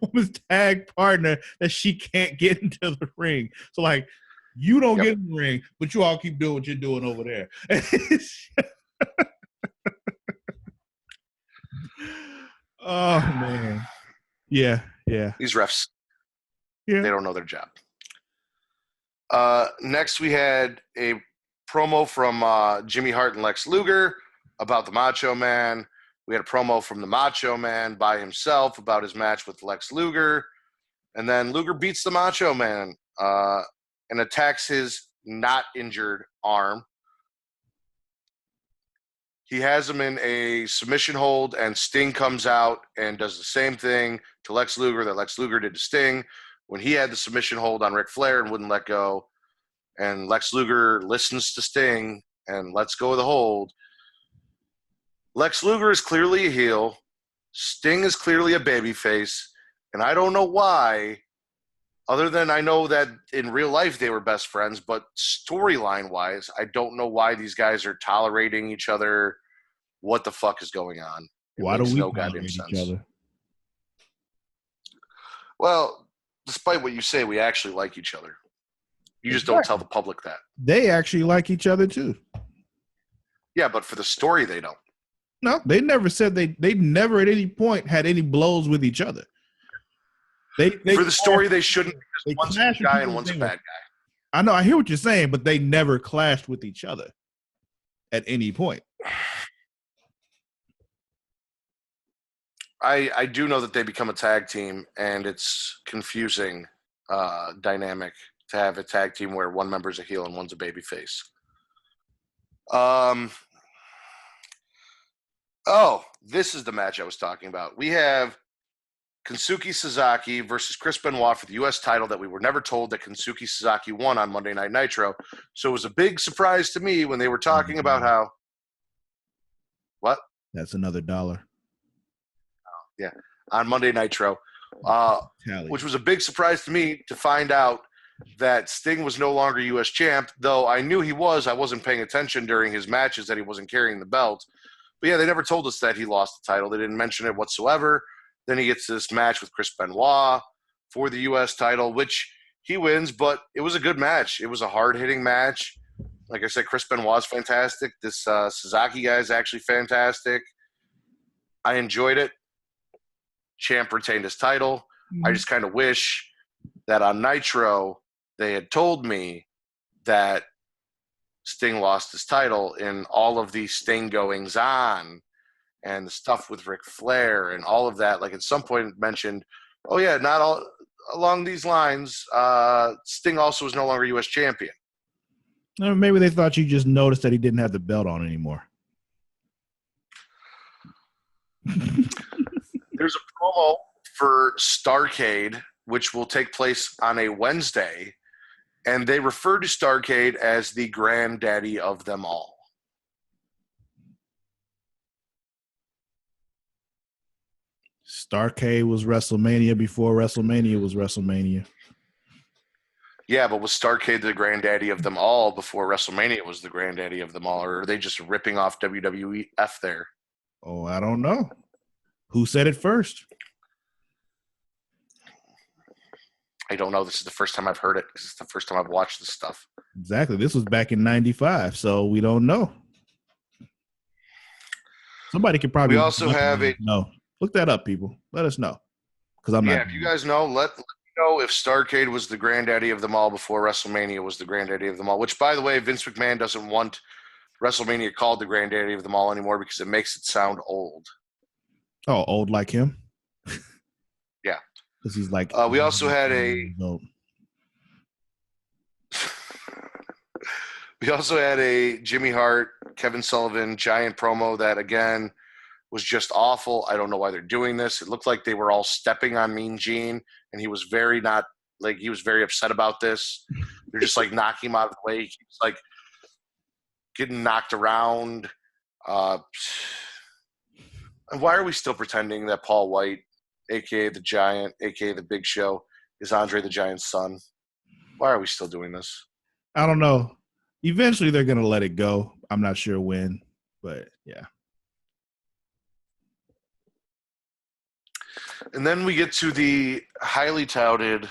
woman's tag partner that she can't get into the ring. So you don't get in the ring, but you all keep doing what you're doing over there. Oh man. Yeah.
These refs,
Yeah.
they don't know their job. Next, we had a promo from Jimmy Hart and Lex Luger about the Macho Man. We had a promo from the Macho Man by himself about his match with Lex Luger. And then Luger beats the Macho Man and attacks his not injured arm. He has him in a submission hold, and Sting comes out and does the same thing to Lex Luger that Lex Luger did to Sting when he had the submission hold on Ric Flair and wouldn't let go. And Lex Luger listens to Sting and lets go of the hold. Lex Luger is clearly a heel. Sting is clearly a babyface. And I don't know why, other than I know that in real life they were best friends, but storyline-wise, I don't know why these guys are tolerating each other. What the fuck is going on?
Why do we tolerate each other?
Well, despite what you say, we actually like each other. You just don't tell the public that.
They actually like each other too.
Yeah, but for the story, they don't.
No, they never said they never at any point had any blows with each other. They
for the story, they shouldn't, because one's a
clashed
good guy and one's a bad guy.
I know, I hear what you're saying, but they never clashed with each other at any point.
I do know that they become a tag team, and it's confusing dynamic to have a tag team where one member's a heel and one's a babyface. Oh, this is the match I was talking about. We have Kensuke Sasaki versus Chris Benoit for the U.S. title that we were never told that Kensuke Sasaki won on Monday Night Nitro. So it was a big surprise to me when they were talking about how... What?
That's another $1.
Yeah, on Monday Nitro, which was a big surprise to me to find out that Sting was no longer U.S. champ, though I knew he was. I wasn't paying attention during his matches that he wasn't carrying the belt. But yeah, they never told us that he lost the title. They didn't mention it whatsoever. Then he gets this match with Chris Benoit for the U.S. title, which he wins, but it was a good match. It was a hard-hitting match. Like I said, Chris Benoit's fantastic. This Sasaki guy is actually fantastic. I enjoyed it. Champ retained his title. Mm-hmm. I just kind of wish that on Nitro they had told me that Sting lost his title in all of these Sting goings on and the stuff with Ric Flair and all of that. Like at some point mentioned, oh yeah, not all along these lines. Sting also is no longer U.S. champion.
Maybe they thought you just noticed that he didn't have the belt on anymore.
There's a promo for Starrcade, which will take place on a Wednesday, and they refer to Starrcade as the granddaddy of them all.
Starrcade was WrestleMania before WrestleMania was WrestleMania.
Yeah, but was Starrcade the granddaddy of them all before WrestleMania was the granddaddy of them all, or are they just ripping off WWF there?
Oh, I don't know. Who said it first?
I don't know. This is the first time I've heard it because it's the first time I've watched this stuff.
Exactly. This was back in '95, so we don't know. Somebody could probably.
We also have a
look that up, people. Let us know because I'm not.
Yeah, if you guys know, let me know if Starrcade was the granddaddy of them all before WrestleMania was the granddaddy of them all. Which, by the way, Vince McMahon doesn't want WrestleMania called the granddaddy of them all anymore because it makes it sound old.
Oh, old like him?
Yeah.
Because he's like.
We also had a. We also had a Jimmy Hart, Kevin Sullivan giant promo that again was just awful. I don't know why they're doing this. It looked like they were all stepping on Mean Gene, and he was very upset about this. They're just like knocking him out of the way. He's like getting knocked around. And why are we still pretending that Paul White, a.k.a. the Giant, a.k.a. the Big Show, is Andre the Giant's son? Why are we still doing this?
I don't know. Eventually, they're going to let it go. I'm not sure when, but yeah.
And then we get to the highly touted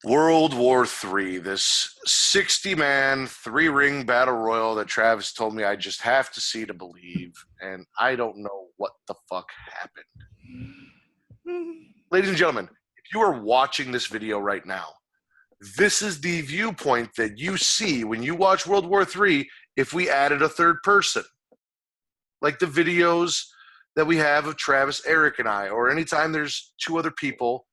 World War III, this 60-man, 3-ring battle royal that Travis told me I just have to see to believe, and I don't know what the fuck happened. Ladies and gentlemen, if you are watching this video right now, this is the viewpoint that you see when you watch World War III if we added a third person. Like the videos that we have of Travis, Eric, and I, or anytime there's 2 other people,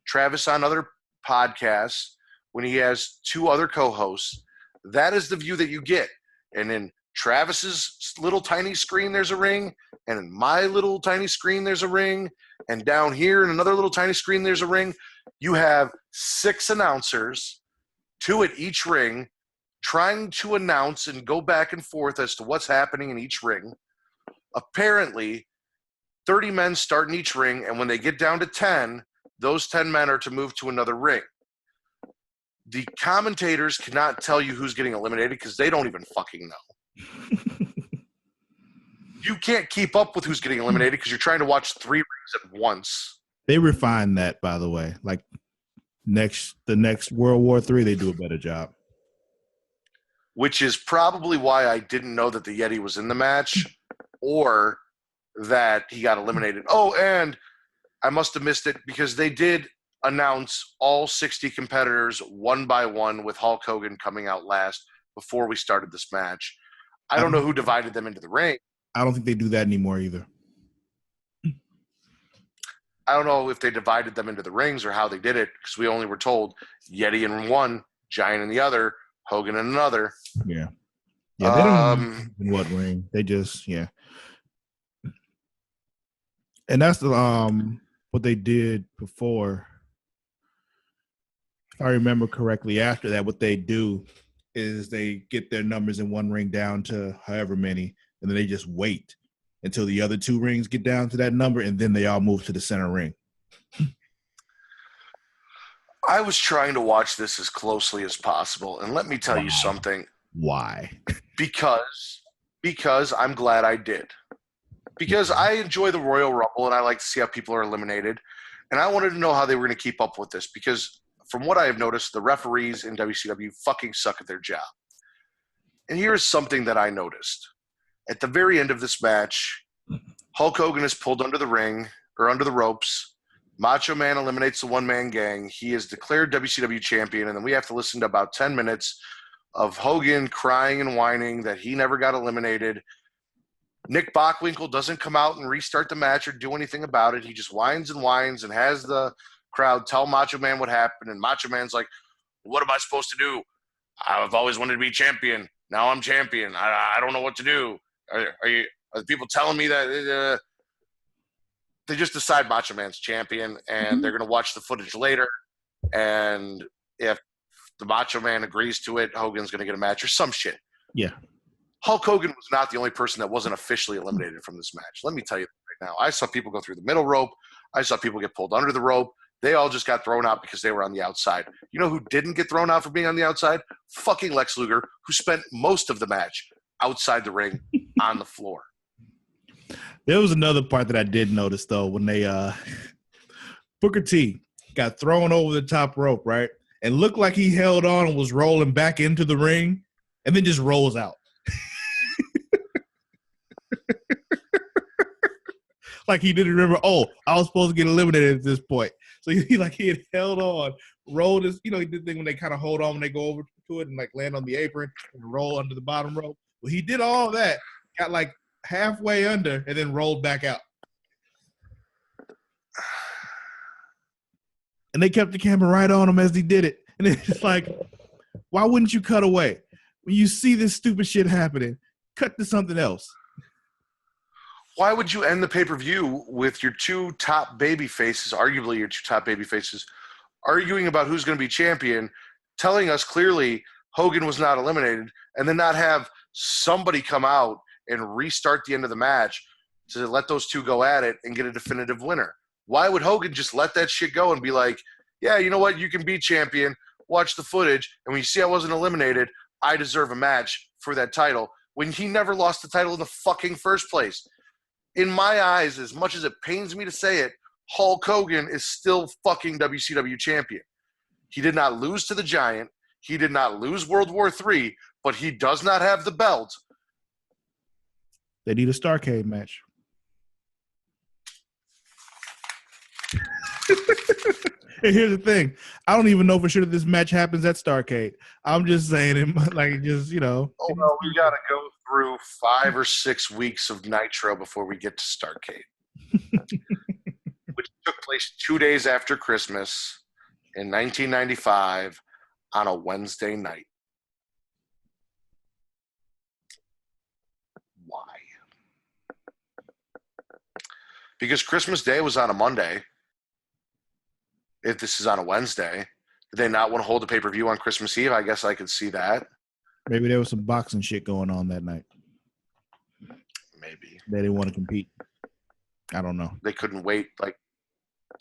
Travis on other podcasts, when he has 2 other co-hosts, that is the view that you get. And in Travis's little tiny screen, there's a ring, and in my little tiny screen, there's a ring, and down here in another little tiny screen, there's a ring. You have 6 announcers, 2 at each ring, trying to announce and go back and forth as to what's happening in each ring. Apparently, 30 men start in each ring, and when they get down to 10, those 10 men are to move to another ring. The commentators cannot tell you who's getting eliminated because they don't even fucking know. You can't keep up with who's getting eliminated because you're trying to watch 3 rings at once.
They refined that, by the way. Like the next World War III, they do a better job.
Which is probably why I didn't know that the Yeti was in the match or that he got eliminated. Oh, and I must have missed it because they did announce all 60 competitors one by one with Hulk Hogan coming out last before we started this match. I don't know who divided them into the ring.
I don't think they do that anymore either.
I don't know if they divided them into the rings or how they did it because we only were told Yeti in one, Giant in the other, Hogan in another.
Yeah. Yeah, they don't know in what ring. They just, yeah. And that's the what they did before. If I remember correctly, after that, what they do is they get their numbers in one ring down to however many, and then they just wait until the other 2 rings get down to that number, and then they all move to the center ring.
I was trying to watch this as closely as possible, and let me tell you something.
Why?
Because I'm glad I did. Because I enjoy the Royal Rumble, and I like to see how people are eliminated, and I wanted to know how they were going to keep up with this, because from what I have noticed, the referees in WCW fucking suck at their job. And here's something that I noticed. At the very end of this match, Hulk Hogan is pulled under the ring, or under the ropes. Macho Man eliminates the one-man gang. He is declared WCW champion, and then we have to listen to about 10 minutes of Hogan crying and whining that he never got eliminated. Nick Bockwinkel doesn't come out and restart the match or do anything about it. He just whines and has the crowd tell Macho Man what happened, and Macho Man's like, what am I supposed to do? I've always wanted to be champion. Now I'm champion. I don't know what to do. Are the people telling me that they just decide Macho Man's champion, and they're going to watch the footage later, and if the Macho Man agrees to it, Hogan's going to get a match or some shit.
Yeah.
Hulk Hogan was not the only person that wasn't officially eliminated from this match. Let me tell you right now. I saw people go through the middle rope. I saw people get pulled under the rope. They all just got thrown out because they were on the outside. You know who didn't get thrown out for being on the outside? Fucking Lex Luger, who spent most of the match outside the ring on the floor.
There was another part that I did notice, though, when they Booker T got thrown over the top rope, right? And looked like he held on and was rolling back into the ring, and then just rolls out. Like he didn't remember, oh, I was supposed to get eliminated at this point. So he had held on, rolled his, he did the thing when they kind of hold on when they go over to it and like land on the apron and roll under the bottom rope. Well, he did all that, got like halfway under, and then rolled back out. And they kept the camera right on him as he did it. And it's like, why wouldn't you cut away? When you see this stupid shit happening, cut to something else.
Why would you end the pay-per-view with your 2 top baby faces, arguably your 2 top baby faces, arguing about who's going to be champion, telling us clearly Hogan was not eliminated, and then not have somebody come out and restart the end of the match to let those 2 go at it and get a definitive winner? Why would Hogan just let that shit go and be like, yeah, you know what, you can be champion, watch the footage, and when you see I wasn't eliminated, I deserve a match for that title, when he never lost the title in the fucking first place? In my eyes, as much as it pains me to say it, Hulk Hogan is still fucking WCW champion. He did not lose to the Giant. He did not lose World War III, but he does not have the belt.
They need a Starrcade match. And here's the thing. I don't even know for sure that this match happens at Starrcade. I'm just saying it like just, you know.
Oh, no, we got to go through 5 or 6 weeks of Nitro before we get to Starrcade, which took place 2 days after Christmas in 1995 on a Wednesday night. Why? Because Christmas Day was on a Monday. If this is on a Wednesday, did they not want to hold the pay-per-view on Christmas Eve? I guess I could see that.
Maybe there was some boxing shit going on that night.
Maybe.
They didn't want to compete. I don't know.
They couldn't wait like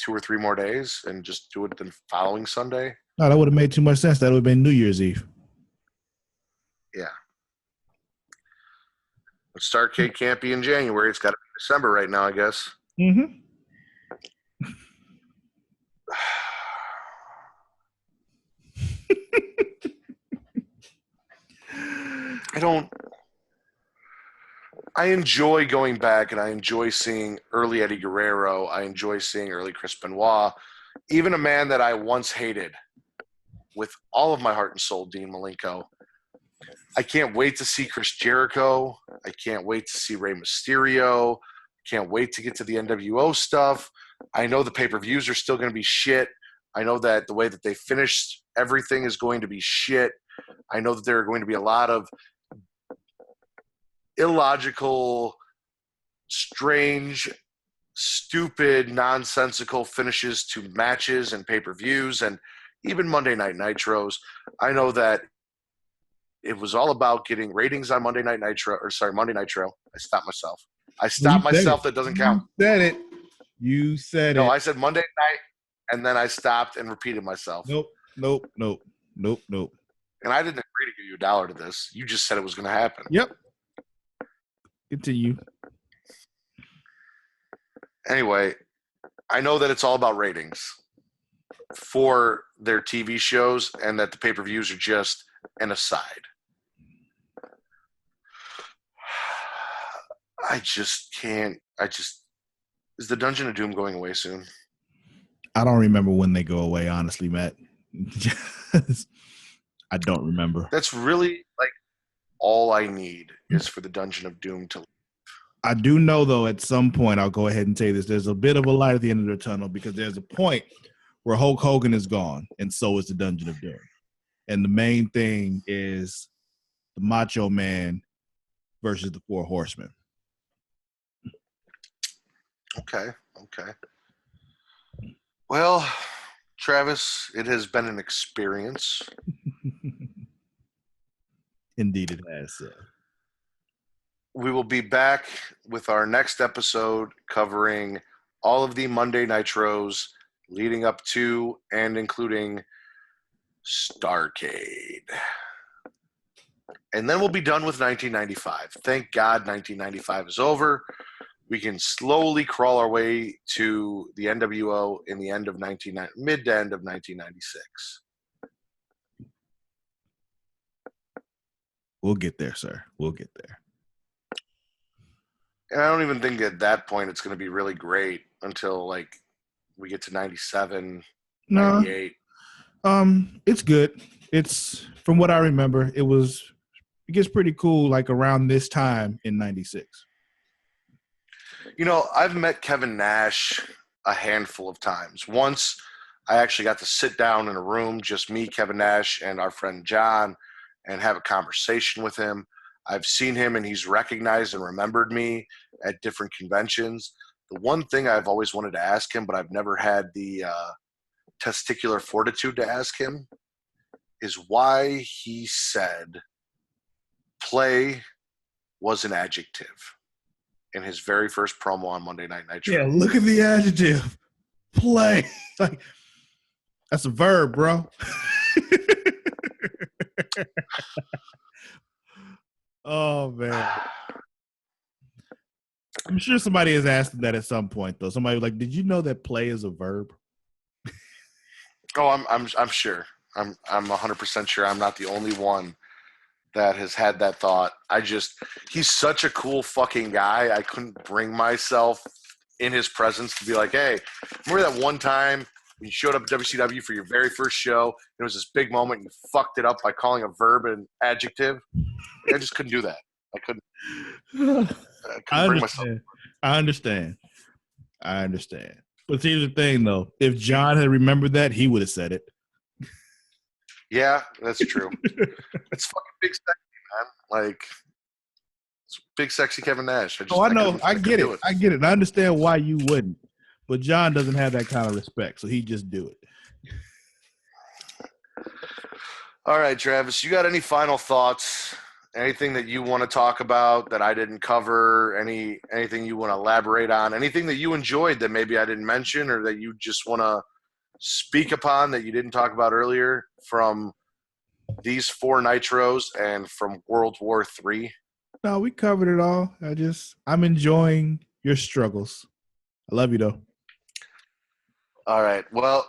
2 or 3 more days and just do it the following Sunday?
No, that would have made too much sense. That would have been New Year's Eve.
Yeah. But Starrcade can't be in January. It's got to be December right now, I guess.
Mm-hmm. I enjoy going back, and I enjoy seeing early Eddie Guerrero. I enjoy seeing early Chris Benoit. Even a man that I once hated with all of my heart and soul, Dean Malenko. I can't wait to see Chris Jericho. I can't wait to see Rey Mysterio. Can't wait to get to the NWO stuff. I know the pay-per-views are still going to be shit. I know that the way that they finished everything is going to be shit. I know that there are going to be a lot of illogical, strange, stupid, nonsensical finishes to matches and pay-per-views and even Monday Night Nitros. I know that it was all about getting ratings on Monday Nitro. I stopped myself. That doesn't count. You said it.
No, I said Monday night, and then I stopped and repeated myself.
Nope.
And I didn't agree to give you $1 to this. You just said it was going to happen.
Yep. Continue.
Anyway, I know that it's all about ratings for their TV shows and that the pay-per-views are just an aside. I just can't. Is the Dungeon of Doom going away soon?
I don't remember when they go away, honestly, Matt. I don't remember.
That's really like all I need is for the Dungeon of Doom to leave.
I do know, though, at some point, I'll go ahead and tell you this. There's a bit of a light at the end of the tunnel because there's a point where Hulk Hogan is gone, and so is the Dungeon of Doom. And the main thing is the Macho Man versus the Four Horsemen.
Okay. Well, Travis, it has been an experience.
Indeed it has, sir.
We will be back with our next episode covering all of the Monday Nitros leading up to and including Starrcade. And then we'll be done with 1995. Thank God 1995 is over. We can slowly crawl our way to the NWO in the end of mid to end of 1996.
We'll get there, sir. We'll get there.
And I don't even think at that point it's going to be really great until like we get to 97, 98.
It's good. It's from what I remember, it gets pretty cool like around this time in 96.
You know, I've met Kevin Nash a handful of times. Once I actually got to sit down in a room, just me, Kevin Nash, and our friend John, and have a conversation with him. I've seen him and he's recognized and remembered me at different conventions. The one thing I've always wanted to ask him, but I've never had the testicular fortitude to ask him, is why he said play was an adjective in his very first promo on Monday Night Nitro.
Yeah, look at the adjective. Play. Like, that's a verb, bro. Oh, man. I'm sure somebody has asked that at some point, though. Somebody was like, did you know that play is a verb?
Oh, I'm sure. I'm 100% sure I'm not the only one that has had that thought. He's such a cool fucking guy. I couldn't bring myself in his presence to be like, hey, remember that one time when you showed up at WCW for your very first show? It was this big moment. And you fucked it up by calling a verb an adjective. I just couldn't do that. I couldn't bring myself.
I understand. But here's the thing, though. If John had remembered that, he would have said it.
Yeah, that's true. It's fucking big sexy, man. Like, it's big sexy Kevin Nash.
I know. I get it. I get it. And I understand why you wouldn't. But John doesn't have that kind of respect, so he just do it.
All right, Travis, you got any final thoughts? Anything that you want to talk about that I didn't cover? Anything you want to elaborate on? Anything that you enjoyed that maybe I didn't mention or that you just want to speak upon that you didn't talk about earlier from these 4 Nitros and from World War III?
No, we covered it all. I'm enjoying your struggles. I love you, though. All
right. Well,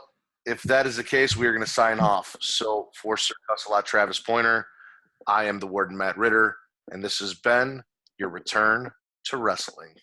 if that is the case, we are going to sign off. So for Sir Cussalot Travis Pointer, I am the Warden Matt Ritter, and this has been your return to wrestling.